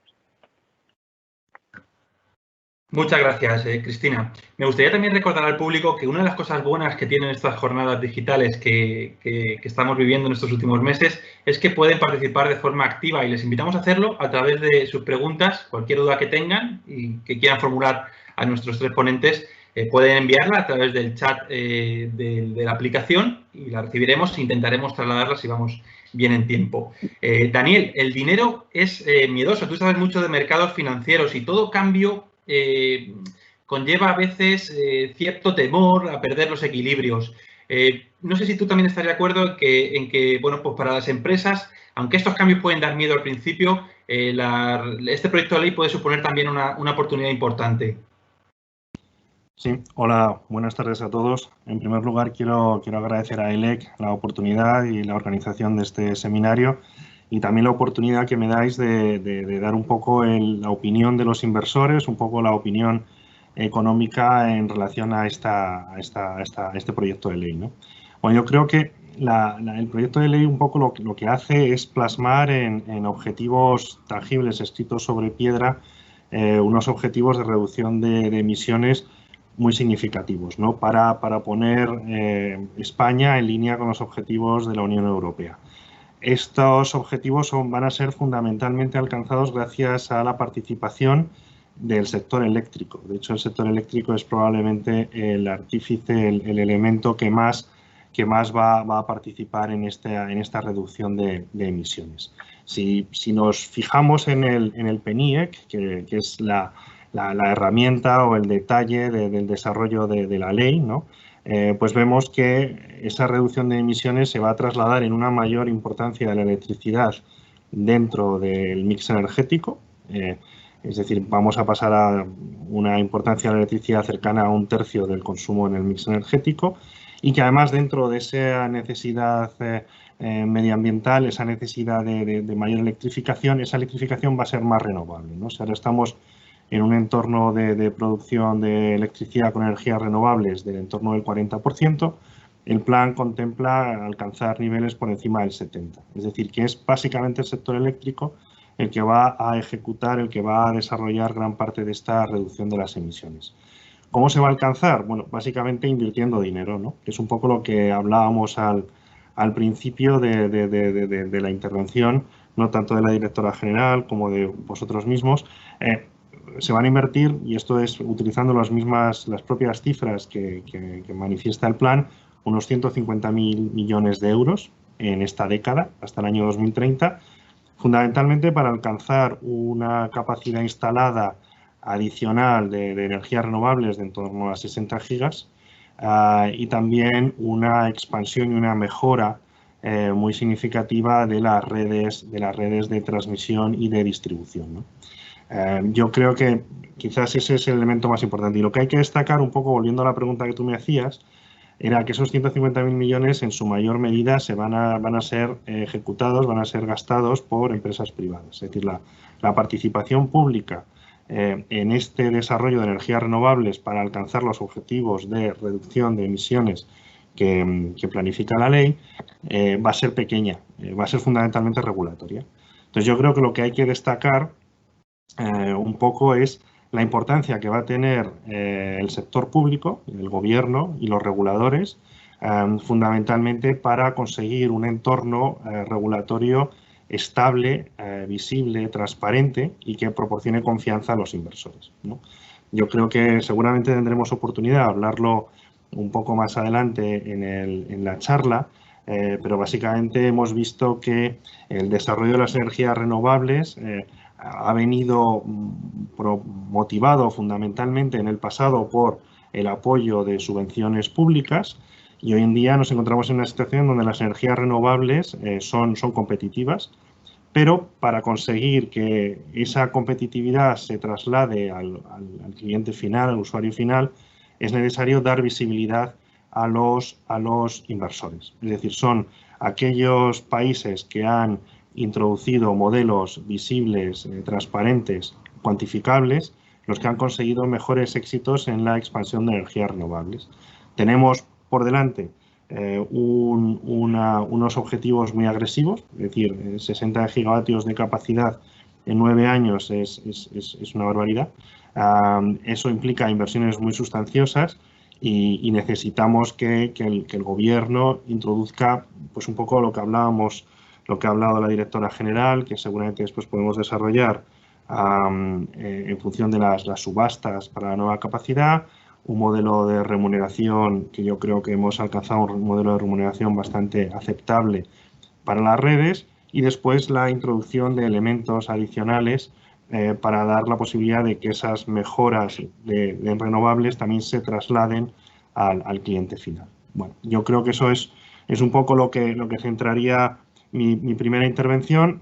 Speaker 2: Muchas gracias, Cristina. Me gustaría también recordar al público que una de las cosas buenas que tienen estas jornadas digitales que estamos viviendo en estos últimos meses es que pueden participar de forma activa y les invitamos a hacerlo a través de sus preguntas, cualquier duda que tengan y que quieran formular a nuestros tres ponentes, pueden enviarla a través del chat de la aplicación y la recibiremos e intentaremos trasladarla si vamos bien en tiempo. Daniel, el dinero es miedoso. Tú sabes mucho de mercados financieros y todo cambio conlleva a veces cierto temor a perder los equilibrios. No sé si tú también estás de acuerdo en que bueno, pues para las empresas, aunque estos cambios pueden dar miedo al principio, este proyecto de ley puede suponer también una oportunidad importante.
Speaker 5: Sí, hola, buenas tardes a todos. En primer lugar, quiero agradecer a ELEC la oportunidad y la organización de este seminario y también la oportunidad que me dais de dar un poco la opinión de los inversores, un poco la opinión económica en relación a este proyecto de ley, ¿no? Bueno, yo creo que el proyecto de ley un poco lo que hace es plasmar en objetivos tangibles escritos sobre piedra unos objetivos de reducción de emisiones muy significativos, ¿no? para poner España en línea con los objetivos de la Unión Europea. Estos objetivos van a ser fundamentalmente alcanzados gracias a la participación del sector eléctrico. De hecho, el sector eléctrico es probablemente el artífice, el elemento que más va a participar en esta reducción de emisiones. Si nos fijamos en el PNIEC, que es la herramienta o el detalle del desarrollo de la ley, ¿no? Pues vemos que esa reducción de emisiones se va a trasladar en una mayor importancia de la electricidad dentro del mix energético, es decir, vamos a pasar a una importancia de la electricidad cercana a 1/3 del consumo en el mix energético y que además dentro de esa necesidad medioambiental, esa necesidad de mayor electrificación, esa electrificación va a ser más renovable, ¿no? Si ahora estamos en un entorno de producción de electricidad con energías renovables del entorno del 40%, el plan contempla alcanzar niveles por encima del 70%. Es decir, que es básicamente el sector eléctrico el que va a ejecutar, el que va a desarrollar gran parte de esta reducción de las emisiones. ¿Cómo se va a alcanzar? Bueno, básicamente invirtiendo dinero, ¿no? Que es un poco lo que hablábamos al principio de la intervención, no tanto de la directora general como de vosotros mismos. Se van a invertir, y esto es utilizando las propias cifras que manifiesta el plan, unos 150.000 millones de euros en esta década, hasta el año 2030, fundamentalmente para alcanzar una capacidad instalada adicional de energías renovables de en torno a 60 gigas y también una expansión y una mejora muy significativa de las redes de transmisión y de distribución, ¿no? Yo creo que quizás ese es el elemento más importante. Y lo que hay que destacar, un poco volviendo a la pregunta que tú me hacías, era que esos 150.000 millones en su mayor medida van a ser ejecutados, van a ser gastados por empresas privadas. Es decir, la participación pública en este desarrollo de energías renovables para alcanzar los objetivos de reducción de emisiones que planifica la ley va a ser pequeña, va a ser fundamentalmente regulatoria. Entonces, yo creo que lo que hay que destacar un poco es la importancia que va a tener el sector público, el gobierno y los reguladores, fundamentalmente para conseguir un entorno regulatorio estable, visible, transparente y que proporcione confianza a los inversores, ¿no? Yo creo que seguramente tendremos oportunidad de hablarlo un poco más adelante en la charla, pero básicamente hemos visto que el desarrollo de las energías renovables ha venido motivado fundamentalmente en el pasado por el apoyo de subvenciones públicas y hoy en día nos encontramos en una situación donde las energías renovables son competitivas, pero para conseguir que esa competitividad se traslade al cliente final, al usuario final, es necesario dar visibilidad a los inversores. Es decir, son aquellos países que han introducido modelos visibles, transparentes, cuantificables, los que han conseguido mejores éxitos en la expansión de energías renovables. Tenemos por delante unos objetivos muy agresivos, es decir, 60 gigavatios de capacidad en 9 años es una barbaridad. Eso implica inversiones muy sustanciosas y necesitamos que el gobierno introduzca pues un poco lo que hablábamos, lo que ha hablado la directora general, que seguramente después podemos desarrollar en función de las subastas para la nueva capacidad, un modelo de remuneración que yo creo que hemos alcanzado un modelo de remuneración bastante aceptable para las redes y después la introducción de elementos adicionales para dar la posibilidad de que esas mejoras de renovables también se trasladen al cliente final. Bueno, yo creo que eso es un poco lo que centraría mi primera intervención,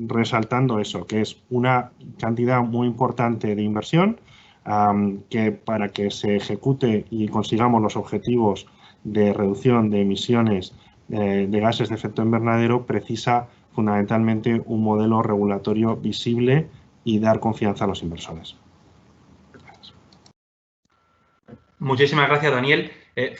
Speaker 5: resaltando eso, que es una cantidad muy importante de inversión que para que se ejecute y consigamos los objetivos de reducción de emisiones de gases de efecto invernadero precisa fundamentalmente un modelo regulatorio visible y dar confianza a los inversores. Gracias.
Speaker 2: Muchísimas gracias, Daniel.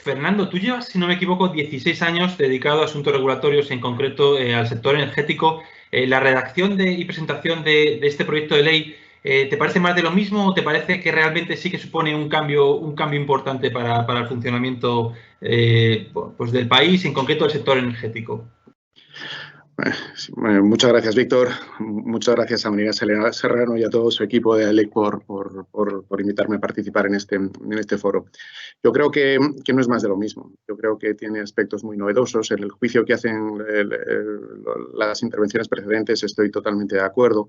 Speaker 2: Fernando, tú llevas, si no me equivoco, 16 años dedicado a asuntos regulatorios, en concreto al sector energético. La redacción y presentación de este proyecto de ley, ¿te parece más de lo mismo o te parece que realmente sí que supone un cambio importante para el funcionamiento pues del país, en concreto del sector energético?
Speaker 6: Muchas gracias, Víctor. Muchas gracias a María Serrano y a todo su equipo de ALEC por invitarme a participar en este foro. Yo creo que no es más de lo mismo. Yo creo que tiene aspectos muy novedosos. En el juicio que hacen las intervenciones precedentes estoy totalmente de acuerdo.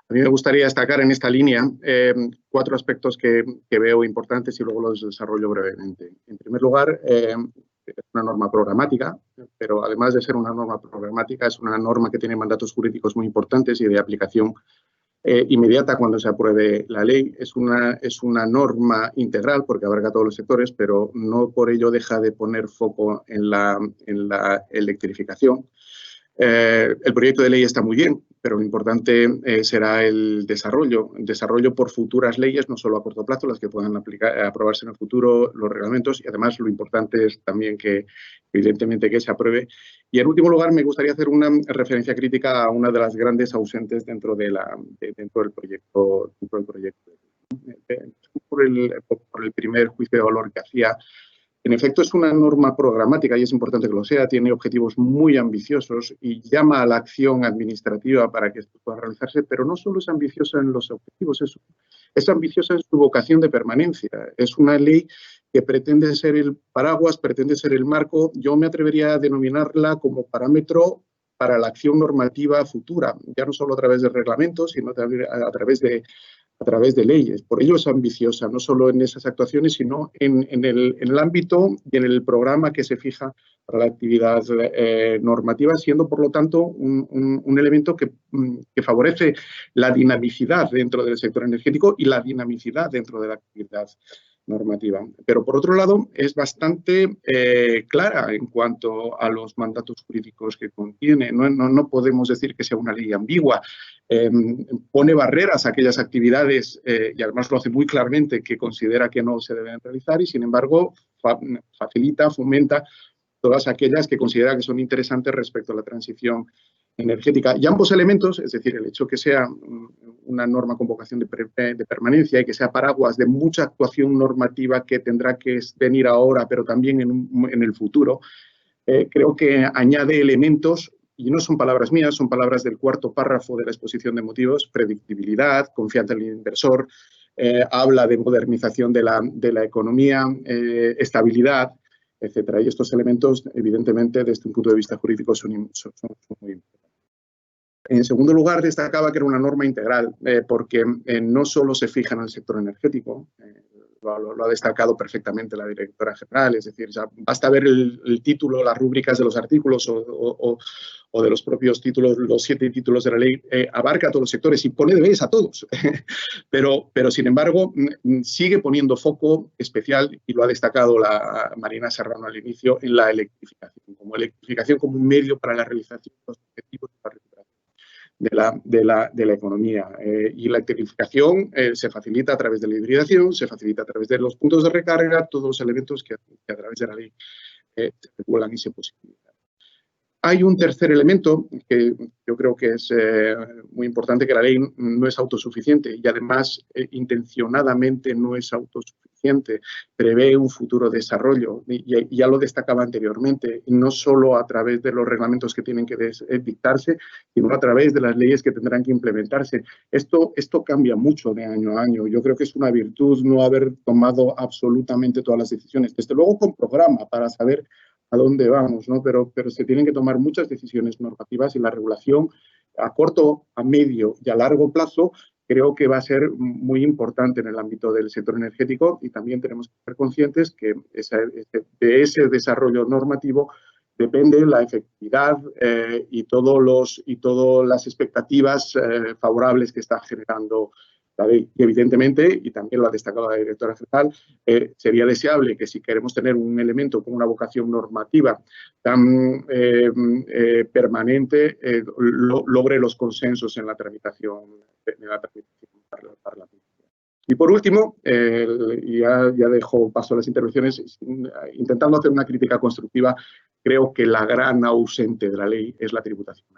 Speaker 6: A mí me gustaría destacar en esta línea 4 aspectos que veo importantes y luego los desarrollo brevemente. En primer lugar, es una norma programática, pero además de ser una norma programática, es una norma que tiene mandatos jurídicos muy importantes y de aplicación inmediata cuando se apruebe la ley. Es una norma integral porque abarca todos los sectores, pero no por ello deja de poner foco en la electrificación. El proyecto de ley está muy bien, pero lo importante será el desarrollo por futuras leyes, no solo a corto plazo, las que puedan aprobarse en el futuro, los reglamentos, y además lo importante es también que, evidentemente, que se apruebe. Y en último lugar, me gustaría hacer una referencia crítica a una de las grandes ausentes dentro del proyecto. Por el primer juicio de valor que hacía. En efecto, es una norma programática y es importante que lo sea, tiene objetivos muy ambiciosos y llama a la acción administrativa para que esto pueda realizarse, pero no solo es ambiciosa en los objetivos, es ambiciosa en su vocación de permanencia. Es una ley que pretende ser el paraguas, pretende ser el marco. Yo me atrevería a denominarla como parámetro para la acción normativa futura, ya no solo a través de reglamentos, sino también a través de a través de leyes. Por ello es ambiciosa, no solo en esas actuaciones, sino en el ámbito y en el programa que se fija para la actividad normativa, siendo, por lo tanto, un elemento que favorece la dinamicidad dentro del sector energético y la dinamicidad dentro de la actividad normativa. Pero, por otro lado, es bastante clara en cuanto a los mandatos jurídicos que contiene. No podemos decir que sea una ley ambigua. Pone barreras a aquellas actividades y además lo hace muy claramente que considera que no se deben realizar y, sin embargo, facilita, fomenta todas aquellas que considera que son interesantes respecto a la transición energética. Y ambos elementos, es decir, el hecho que sea una norma con vocación de permanencia y que sea paraguas de mucha actuación normativa que tendrá que venir ahora, pero también en el futuro, creo que añade elementos, y no son palabras mías, son palabras del cuarto párrafo de la exposición de motivos: predictibilidad, confianza en el inversor, habla de modernización de la economía, estabilidad, etcétera. Y estos elementos, evidentemente, desde un punto de vista jurídico, son muy importantes. En segundo lugar, destacaba que era una norma integral, porque no solo se fija en el sector energético, lo ha destacado perfectamente la directora general, es decir, ya basta ver el título, las rúbricas de los artículos o de los propios títulos, los 7 títulos de la ley, abarca a todos los sectores y pone deberes a todos, pero sin embargo sigue poniendo foco especial, y lo ha destacado la Marina Serrano al inicio, en la electrificación como un medio para la realización de los objetivos de la recuperación de la economía. Y la electrificación se facilita a través de la hibridación, se facilita a través de los puntos de recarga, todos los elementos que a través de la ley se regulan y se posibilitan. Hay un tercer elemento que yo creo que es muy importante, que la ley no es autosuficiente y además intencionadamente no es autosuficiente. Prevé un futuro desarrollo y ya lo destacaba anteriormente, no solo a través de los reglamentos que tienen que dictarse, sino a través de las leyes que tendrán que implementarse. Esto cambia mucho de año a año. Yo creo que es una virtud no haber tomado absolutamente todas las decisiones, desde luego con programa para saber a dónde vamos, ¿no? Pero se tienen que tomar muchas decisiones normativas y la regulación a corto, a medio y a largo plazo creo que va a ser muy importante en el ámbito del sector energético, y también tenemos que ser conscientes que de ese desarrollo normativo depende la efectividad y todas las expectativas favorables que está generando la ley. Y evidentemente, y también lo ha destacado la directora general, sería deseable que si queremos tener un elemento con una vocación normativa tan permanente, logre los consensos en la tramitación parlamentaria. Y por último, ya dejo paso a las intervenciones, intentando hacer una crítica constructiva, creo que la gran ausente de la ley es la tributación.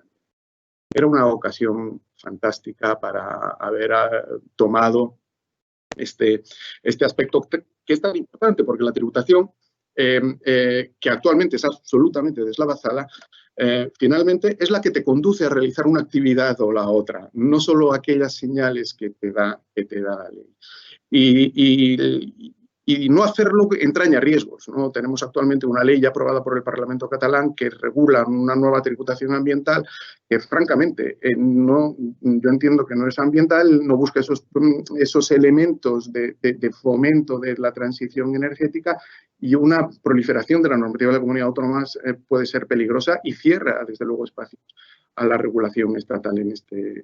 Speaker 6: Era una ocasión fantástica para haber tomado este aspecto que es tan importante, porque la tributación, que actualmente es absolutamente deslavazada, finalmente es la que te conduce a realizar una actividad o la otra, no solo aquellas señales que te da la ley. Y no hacerlo entraña riesgos, ¿no? Tenemos actualmente una ley ya aprobada por el Parlamento catalán que regula una nueva tributación ambiental que, francamente, yo entiendo que no es ambiental, no busca esos elementos de fomento de la transición energética, y una proliferación de la normativa de la comunidad autónoma puede ser peligrosa y cierra, desde luego, espacios a la regulación estatal en este.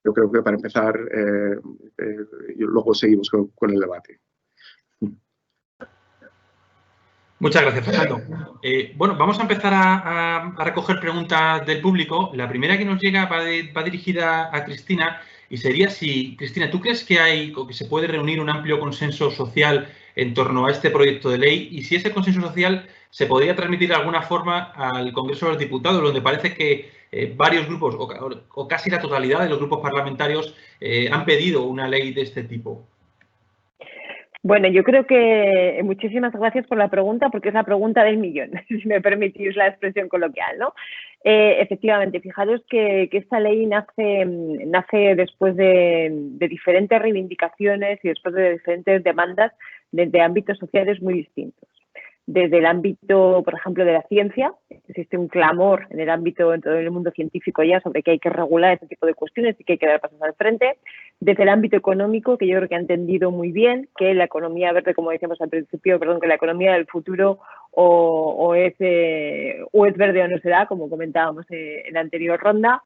Speaker 6: Yo creo que para empezar, y luego seguimos con el debate.
Speaker 2: Muchas gracias, Fernando. Bueno, vamos a empezar a recoger preguntas del público. La primera que nos llega va dirigida a Cristina, y sería si, Cristina, ¿tú crees que que se puede reunir un amplio consenso social en torno a este proyecto de ley? Y si ese consenso social se podría transmitir de alguna forma al Congreso de los Diputados, donde parece que varios grupos, o casi la totalidad de los grupos parlamentarios, han pedido una ley de este tipo.
Speaker 4: Bueno, yo creo que muchísimas gracias por la pregunta, porque es la pregunta del millón, si me permitís la expresión coloquial, ¿no? Efectivamente, fijaros que esta ley nace después de diferentes reivindicaciones y después de diferentes demandas desde ámbitos sociales muy distintos. desde el ámbito, por ejemplo, de la ciencia. Existe un clamor en el ámbito, en todo el mundo científico ya, sobre que hay que regular este tipo de cuestiones y que hay que dar pasos al frente. Desde el ámbito económico, que yo creo que ha entendido muy bien que la economía verde, como decíamos al principio, que la economía del futuro o es verde o no será, como comentábamos en la anterior ronda.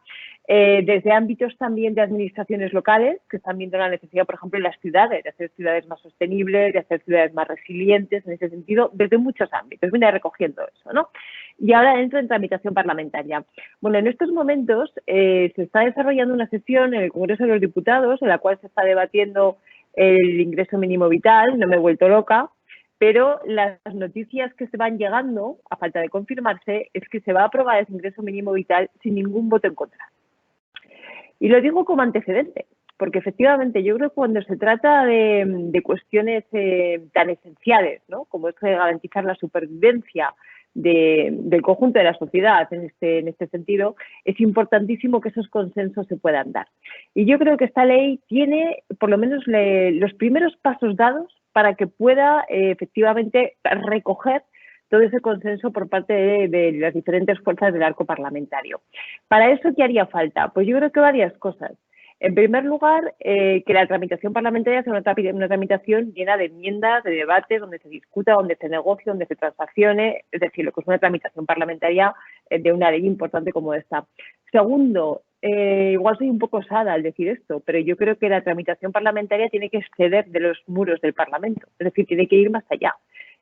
Speaker 4: Desde ámbitos también de administraciones locales, que están viendo la necesidad, por ejemplo, en las ciudades, de hacer ciudades más sostenibles, de hacer ciudades más resilientes, en ese sentido, desde muchos ámbitos. Viene recogiendo eso, ¿no? Y ahora entra en tramitación parlamentaria. Bueno, en estos momentos se está desarrollando una sesión en el Congreso de los Diputados, en la cual se está debatiendo el ingreso mínimo vital. No me he vuelto loca, pero las noticias que se van llegando, a falta de confirmarse, es que se va a aprobar ese ingreso mínimo vital sin ningún voto en contra. Y lo digo como antecedente, porque efectivamente yo creo que cuando se trata de cuestiones tan esenciales, ¿no?, como es garantizar la supervivencia del conjunto de la sociedad en este sentido, es importantísimo que esos consensos se puedan dar. Y yo creo que esta ley tiene por lo menos los primeros pasos dados para que pueda efectivamente recoger todo ese consenso por parte de las diferentes fuerzas del arco parlamentario. ¿Para eso qué haría falta? Pues yo creo que varias cosas. En primer lugar, que la tramitación parlamentaria sea una tramitación llena de enmiendas, de debates, donde se discuta, donde se negocie, donde se transaccione, es decir, lo que es una tramitación parlamentaria de una ley importante como esta. Segundo, igual soy un poco osada al decir esto, pero yo creo que la tramitación parlamentaria tiene que exceder de los muros del Parlamento, es decir, tiene que ir más allá.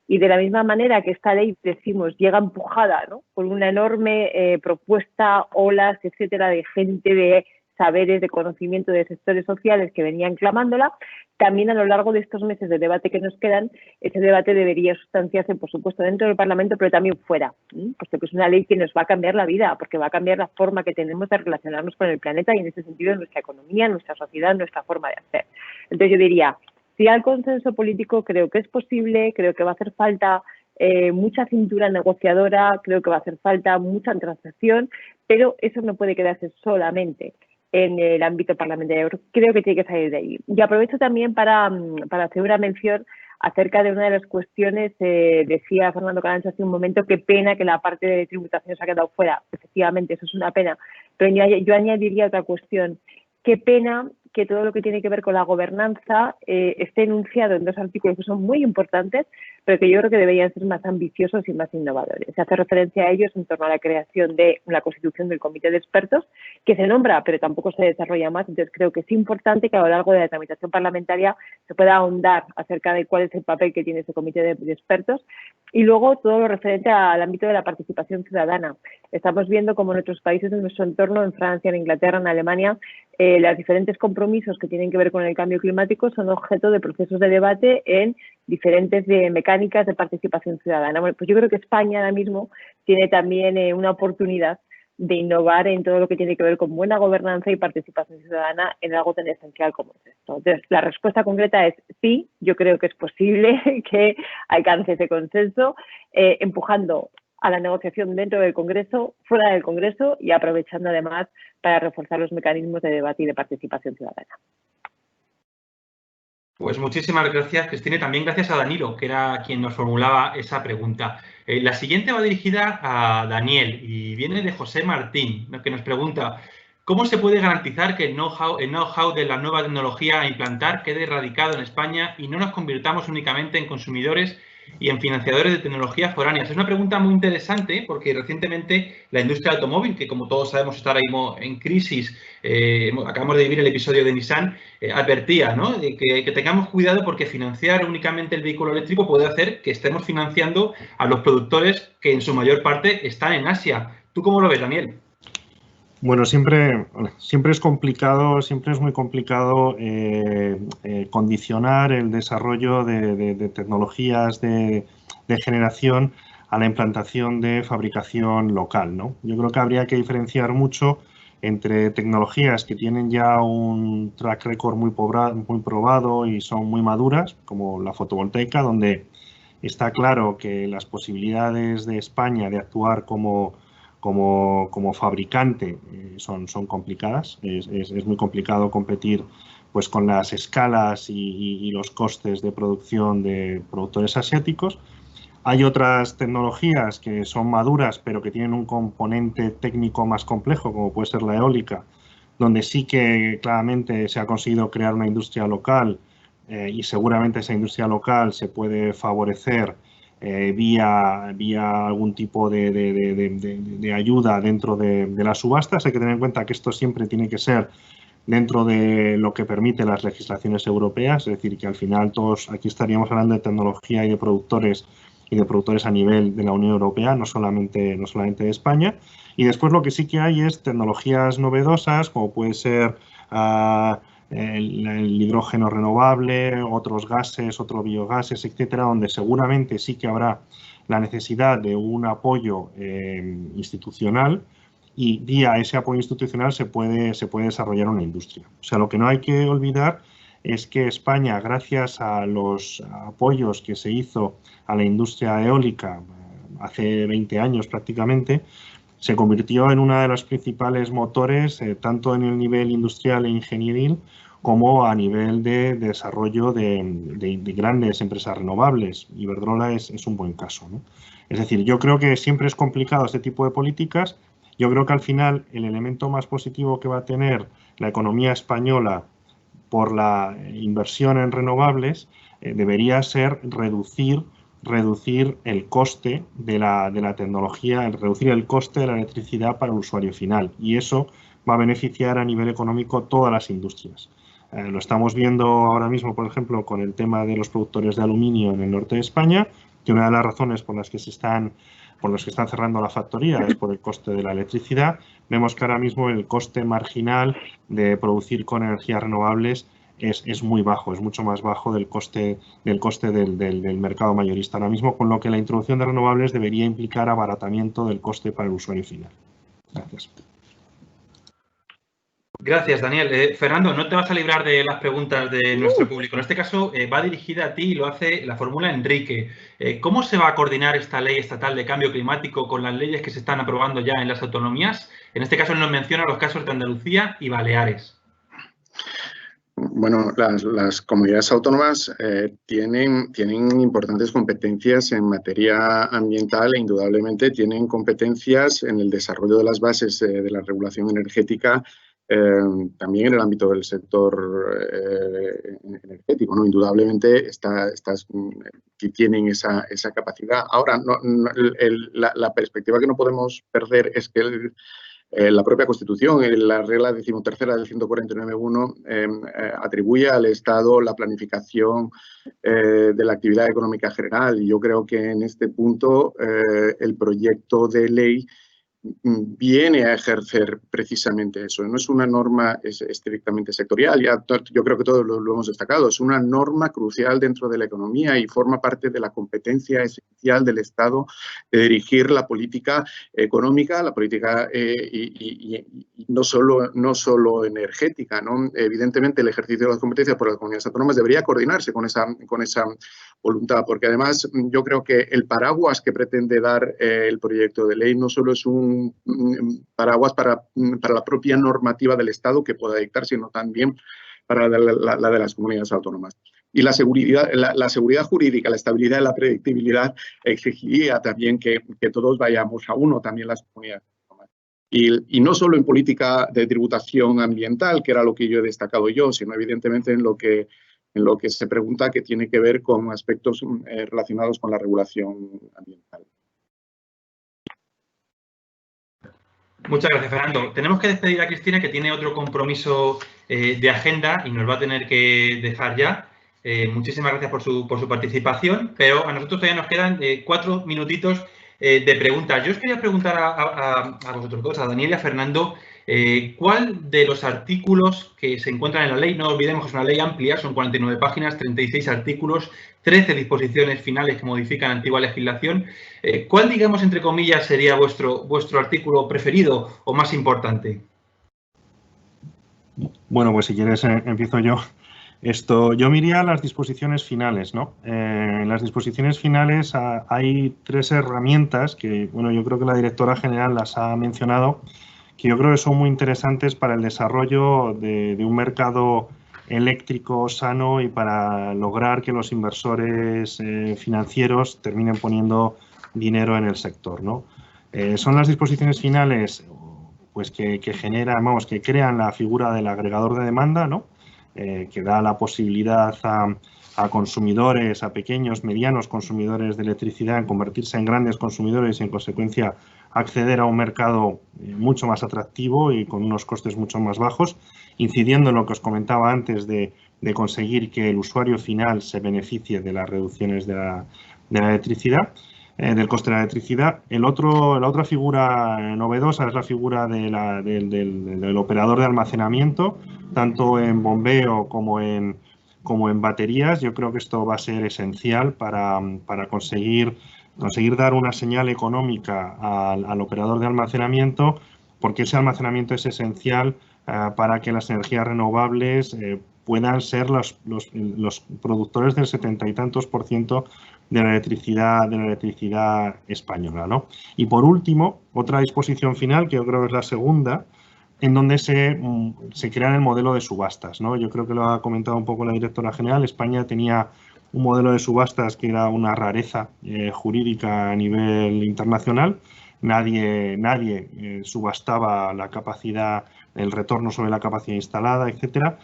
Speaker 4: Y de la misma manera que esta ley, decimos, llega empujada, ¿no?, por una enorme propuesta, olas, etcétera, de gente, de saberes, de conocimiento de sectores sociales que venían clamándola, también a lo largo de estos meses de debate que nos quedan, ese debate debería sustanciarse, por supuesto, dentro del Parlamento, pero también fuera, puesto que es una ley que nos va a cambiar la vida, porque va a cambiar la forma que tenemos de relacionarnos con el planeta y, en ese sentido, nuestra economía, nuestra sociedad, nuestra forma de hacer. Entonces, yo diría, si hay consenso político, creo que es posible, creo que va a hacer falta mucha cintura negociadora, creo que va a hacer falta mucha transacción, pero eso no puede quedarse solamente en el ámbito parlamentario. Creo que tiene que salir de ahí. Y aprovecho también para hacer una mención acerca de una de las cuestiones. Decía Fernando Carancho hace un momento, qué pena que la parte de tributación se ha quedado fuera. Efectivamente, eso es una pena. Pero yo añadiría otra cuestión. Qué pena que todo lo que tiene que ver con la gobernanza esté enunciado en dos artículos que son muy importantes, pero que yo creo que deberían ser más ambiciosos y más innovadores. Se hace referencia a ellos en torno a la creación de la constitución del comité de expertos, que se nombra, pero tampoco se desarrolla más. Entonces, creo que es importante que a lo largo de la tramitación parlamentaria se pueda ahondar acerca de cuál es el papel que tiene ese comité de expertos. Y luego todo lo referente al ámbito de la participación ciudadana. Estamos viendo cómo en otros países de nuestro entorno, en Francia, en Inglaterra, en Alemania, los diferentes compromisos que tienen que ver con el cambio climático son objeto de procesos de debate en diferentes mecánicas de participación ciudadana. Bueno, pues yo creo que España ahora mismo tiene también una oportunidad de innovar en todo lo que tiene que ver con buena gobernanza y participación ciudadana en algo tan esencial como es esto. Entonces, la respuesta concreta es sí, yo creo que es posible que alcance ese consenso, empujando a la negociación dentro del Congreso, fuera del Congreso y aprovechando además para reforzar los mecanismos de debate y de participación ciudadana.
Speaker 2: Pues muchísimas gracias, Cristina. También gracias a Danilo, que era quien nos formulaba esa pregunta. La siguiente va dirigida a Daniel y viene de José Martín, que nos pregunta: ¿cómo se puede garantizar que el know-how de la nueva tecnología a implantar quede erradicado en España y no nos convirtamos únicamente en consumidores y en financiadores de tecnologías foráneas? Es una pregunta muy interesante porque recientemente la industria automóvil, que como todos sabemos está ahora mismo en crisis, acabamos de vivir el episodio de Nissan, advertía, ¿no?, de que tengamos cuidado porque financiar únicamente el vehículo eléctrico puede hacer que estemos financiando a los productores que en su mayor parte están en Asia. ¿Tú cómo lo ves, Daniel?
Speaker 5: Bueno, siempre es complicado, siempre es muy complicado condicionar el desarrollo de tecnologías de generación a la implantación de fabricación local, ¿no? Yo creo que habría que diferenciar mucho entre tecnologías que tienen ya un track record muy probado y son muy maduras, como la fotovoltaica, donde está claro que las posibilidades de España de actuar como fabricante son complicadas. Es muy complicado competir pues con las escalas y los costes de producción de productores asiáticos. Hay otras tecnologías que son maduras, pero que tienen un componente técnico más complejo, como puede ser la eólica, donde sí que claramente se ha conseguido crear una industria local y seguramente esa industria local se puede favorecer vía algún tipo de ayuda dentro de las subastas. Hay que tener en cuenta que esto siempre tiene que ser dentro de lo que permite las legislaciones europeas, es decir, que al final todos aquí estaríamos hablando de tecnología y de productores a nivel de la Unión Europea, no solamente de España. Y después lo que sí que hay es tecnologías novedosas, como puede ser el hidrógeno renovable, otros gases, otros biogases, etcétera, donde seguramente sí que habrá la necesidad de un apoyo institucional, y vía ese apoyo institucional se puede desarrollar una industria. O sea, lo que no hay que olvidar es que España, gracias a los apoyos que se hizo a la industria eólica hace 20 años prácticamente, se convirtió en una de las principales motores, tanto en el nivel industrial e ingenieril, como a nivel de desarrollo de grandes empresas renovables. Iberdrola es un buen caso, ¿no? Es decir, yo creo que siempre es complicado este tipo de políticas. Yo creo que al final el elemento más positivo que va a tener la economía española por la inversión en renovables debería ser reducir el coste de la tecnología, reducir el coste de la electricidad para el usuario final. Y eso va a beneficiar a nivel económico todas las industrias. Lo estamos viendo ahora mismo, por ejemplo, con el tema de los productores de aluminio en el norte de España, que una de las razones por las que están cerrando la factoría es por el coste de la electricidad. Vemos que ahora mismo el coste marginal de producir con energías renovables es muy bajo, es mucho más bajo del coste del mercado mayorista ahora mismo, con lo que la introducción de renovables debería implicar abaratamiento del coste para el usuario final. Gracias.
Speaker 2: Gracias, Daniel. Fernando, no te vas a librar de las preguntas de nuestro público. En este caso va dirigida a ti y la formula Enrique. ¿Cómo se va a coordinar esta ley estatal de cambio climático con las leyes que se están aprobando ya en las autonomías? En este caso nos menciona los casos de Andalucía y Baleares.
Speaker 6: Bueno, las comunidades autónomas tienen importantes competencias en materia ambiental e indudablemente tienen competencias en el desarrollo de las bases de la regulación energética, también en el ámbito del sector energético, ¿no? Indudablemente tienen esa capacidad. Ahora, la perspectiva que no podemos perder es que la propia Constitución, en la regla 13ª del 149.1, atribuye al Estado la planificación de la actividad económica general. Y yo creo que en este punto el proyecto de ley viene a ejercer precisamente eso. No es una norma estrictamente sectorial, yo creo que todos lo hemos destacado, es una norma crucial dentro de la economía y forma parte de la competencia esencial del Estado de dirigir la política económica, la política y no solo energética, ¿no? Evidentemente el ejercicio de las competencias por las comunidades autónomas debería coordinarse con esa voluntad, porque además yo creo que el paraguas que pretende dar el proyecto de ley no solo es un paraguas para la propia normativa del Estado que pueda dictar, sino también para la de las comunidades autónomas. Y la seguridad jurídica, la estabilidad y la predictibilidad exigiría también que todos vayamos a uno, también las comunidades autónomas. Y no solo en política de tributación ambiental, que era lo que yo he destacado sino evidentemente en lo que se pregunta que tiene que ver con aspectos relacionados con la regulación ambiental.
Speaker 2: Muchas gracias, Fernando. Tenemos que despedir a Cristina, que tiene otro compromiso de agenda y nos va a tener que dejar ya. Muchísimas gracias por su participación, pero a nosotros todavía nos quedan 4 minutitos de preguntas. Yo os quería preguntar a vosotros dos, a Daniel y a Fernando, ¿cuál de los artículos que se encuentran en la ley, no olvidemos que es una ley amplia, son 49 páginas, 36 artículos, 13 disposiciones finales que modifican la antigua legislación, ¿cuál, digamos, entre comillas, sería vuestro artículo preferido o más importante?
Speaker 5: Bueno, pues si quieres empiezo yo. Yo me iría a las disposiciones finales, ¿no? En las disposiciones finales hay 3 herramientas que, bueno, yo creo que la directora general las ha mencionado, que yo creo que son muy interesantes para el desarrollo de un mercado eléctrico sano y para lograr que los inversores financieros terminen poniendo dinero en el sector, ¿no? Son las disposiciones finales pues que generan, vamos, que crean la figura del agregador de demanda, ¿no? Que da la posibilidad a consumidores, a pequeños, medianos consumidores de electricidad en convertirse en grandes consumidores y en consecuencia acceder a un mercado mucho más atractivo y con unos costes mucho más bajos, incidiendo en lo que os comentaba antes de conseguir que el usuario final se beneficie de las reducciones de la electricidad, del coste de la electricidad. La otra figura novedosa es la figura del operador de almacenamiento, tanto en bombeo como en baterías. Yo creo que esto va a ser esencial para conseguir dar una señal económica al operador de almacenamiento, porque ese almacenamiento es esencial para que las energías renovables puedan ser los productores del 70 y tantos % de la electricidad española, ¿no? Y por último, otra disposición final, que yo creo que es la segunda, en donde se crea el modelo de subastas, ¿no? Yo creo que lo ha comentado un poco la directora general. España tenía un modelo de subastas que era una rareza jurídica a nivel internacional. Nadie subastaba la capacidad, el retorno sobre la capacidad instalada, etcétera.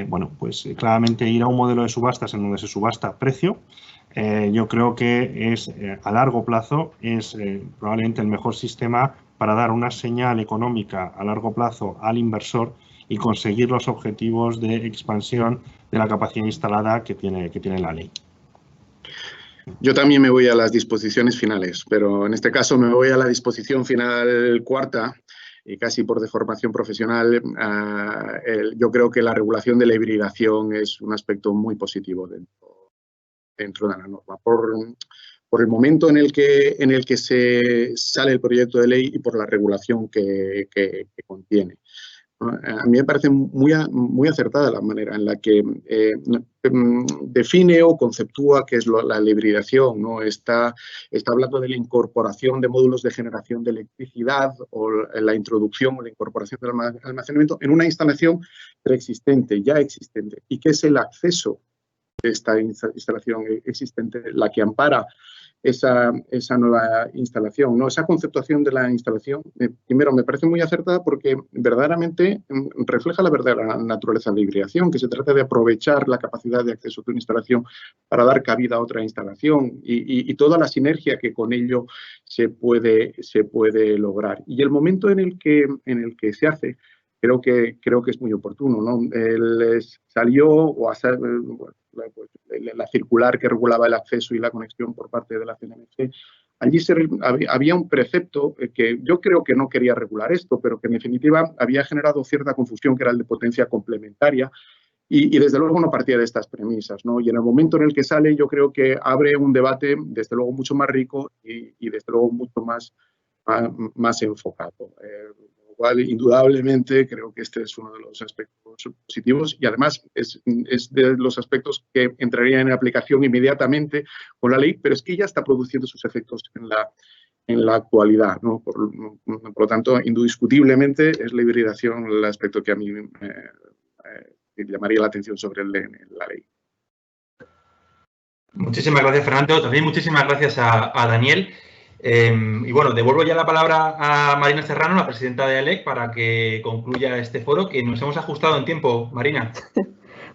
Speaker 5: Bueno, pues claramente ir a un modelo de subastas en donde se subasta precio, yo creo que es a largo plazo es probablemente el mejor sistema para dar una señal económica a largo plazo al inversor y conseguir los objetivos de expansión de la capacidad instalada que tiene la ley.
Speaker 6: Yo también me voy a las disposiciones finales, pero en este caso me voy a la disposición final cuarta y casi por deformación profesional. Yo creo que la regulación de la hibridación es un aspecto muy positivo dentro de la norma. Por el momento en el que se sale el proyecto de ley y por la regulación que contiene. A mí me parece muy acertada la manera en la que define o conceptúa qué es la hibridación, ¿no? Está hablando de la incorporación de módulos de generación de electricidad o la introducción o la incorporación del almacenamiento en una instalación preexistente, ya existente, y que es el acceso de esta instalación existente la que ampara esa nueva instalación, ¿no? Esa conceptuación de la instalación, primero, me parece muy acertada porque verdaderamente refleja la verdadera naturaleza de la hibridación, que se trata de aprovechar la capacidad de acceso de una instalación para dar cabida a otra instalación y toda la sinergia que con ello se puede lograr. Y el momento en el que se hace, creo que es muy oportuno, ¿no? Salió la circular que regulaba el acceso y la conexión por parte de la CNMC. Allí había un precepto que yo creo que no quería regular esto, pero que en definitiva había generado cierta confusión, que era el de potencia complementaria, y desde luego no partía de estas premisas, ¿no? Y en el momento en el que sale, yo creo que abre un debate desde luego mucho más rico y desde luego mucho más enfocado. Indudablemente creo que este es uno de los aspectos positivos y además es de los aspectos que entrarían en aplicación inmediatamente con la ley, pero es que ya está produciendo sus efectos en la actualidad, ¿no? Por lo tanto, indiscutiblemente es la hibridación el aspecto que a mí llamaría la atención sobre la ley.
Speaker 2: Muchísimas gracias, Fernando. También muchísimas gracias a Daniel. Y bueno, devuelvo ya la palabra a Marina Serrano, la presidenta de ALEC, para que concluya este foro, que nos hemos ajustado en tiempo. Marina.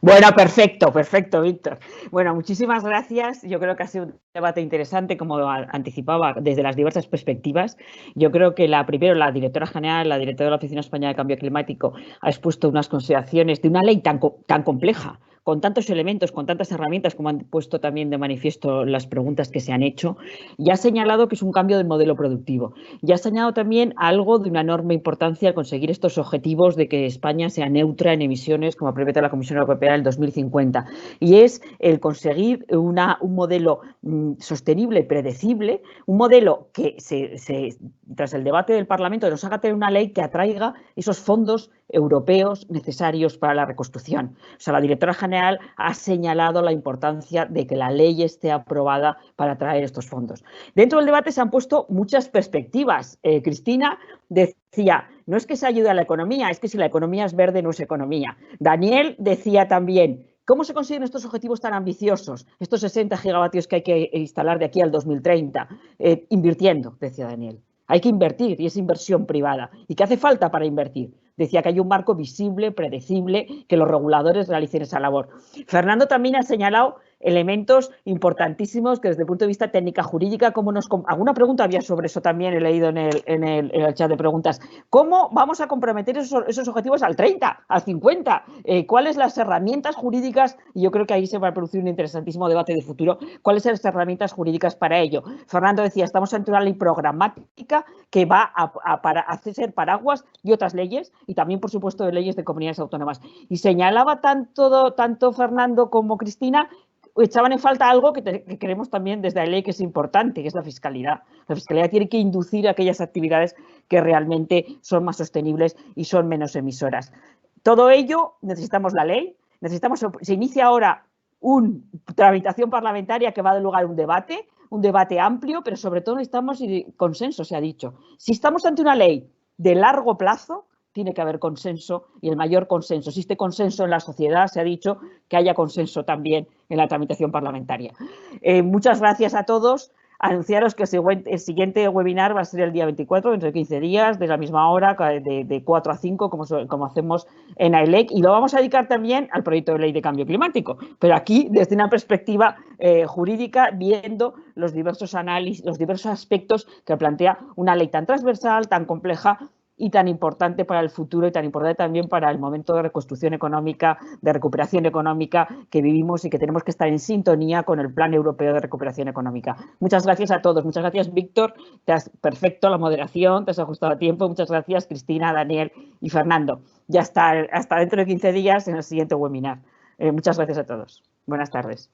Speaker 1: Bueno, perfecto, Víctor. Bueno, muchísimas gracias. Yo creo que ha sido un debate interesante, como anticipaba, desde las diversas perspectivas. Yo creo que primero la directora general, la directora de la Oficina Española de Cambio Climático, ha expuesto unas consideraciones de una ley tan compleja, con tantos elementos, con tantas herramientas, como han puesto también de manifiesto las preguntas que se han hecho, y ha señalado que es un cambio del modelo productivo. Y ha señalado también algo de una enorme importancia al conseguir estos objetivos de que España sea neutra en emisiones, como prevé la Comisión Europea en el 2050. Y es el conseguir un modelo sostenible, predecible, un modelo que tras el debate del Parlamento nos haga tener una ley que atraiga esos fondos europeos necesarios para la reconstrucción. O sea, la directora general general ha señalado la importancia de que la ley esté aprobada para traer estos fondos. Dentro del debate se han puesto muchas perspectivas. Cristina decía, no es que se ayude a la economía, es que si la economía es verde no es economía. Daniel decía también, ¿cómo se consiguen estos objetivos tan ambiciosos? Estos 60 gigavatios que hay que instalar de aquí al 2030. Invirtiendo, decía Daniel. Hay que invertir y es inversión privada. ¿Y qué hace falta para invertir? Decía que hay un marco visible, predecible, que los reguladores realicen esa labor. Fernando también ha señalado elementos importantísimos que desde el punto de vista técnica jurídica, alguna pregunta había sobre eso también, he leído en el chat de preguntas. ¿Cómo vamos a comprometer esos objetivos al 30, al 50? ¿Cuáles las herramientas jurídicas? Y yo creo que ahí se va a producir un interesantísimo debate de futuro. ¿Cuáles son las herramientas jurídicas para ello? Fernando decía, estamos ante una ley programática que va a hacer paraguas de otras leyes y también, por supuesto, de leyes de comunidades autónomas. Y señalaba tanto Fernando como Cristina, echaban en falta algo que creemos también desde la ley que es importante, que es la fiscalidad. La fiscalidad tiene que inducir aquellas actividades que realmente son más sostenibles y son menos emisoras. Todo ello necesitamos la ley, se inicia ahora una tramitación parlamentaria que va a dar lugar a un debate amplio, pero sobre todo necesitamos consenso, se ha dicho. Si estamos ante una ley de largo plazo, tiene que haber consenso y el mayor consenso. Existe consenso en la sociedad, se ha dicho que haya consenso también en la tramitación parlamentaria. Muchas gracias a todos. Anunciaros que el siguiente webinar va a ser el día 24, dentro de 15 días, de la misma hora, de 4 a 5, como hacemos en AELEC, y lo vamos a dedicar también al proyecto de ley de cambio climático, pero aquí desde una perspectiva jurídica, viendo los diversos análisis, los diversos aspectos que plantea una ley tan transversal, tan compleja y tan importante para el futuro y tan importante también para el momento de reconstrucción económica, de recuperación económica que vivimos y que tenemos que estar en sintonía con el Plan Europeo de Recuperación Económica. Muchas gracias a todos. Muchas gracias, Víctor. Perfecto la moderación, te has ajustado a tiempo. Muchas gracias, Cristina, Daniel y Fernando. Ya hasta dentro de 15 días en el siguiente webinar. Muchas gracias a todos. Buenas tardes.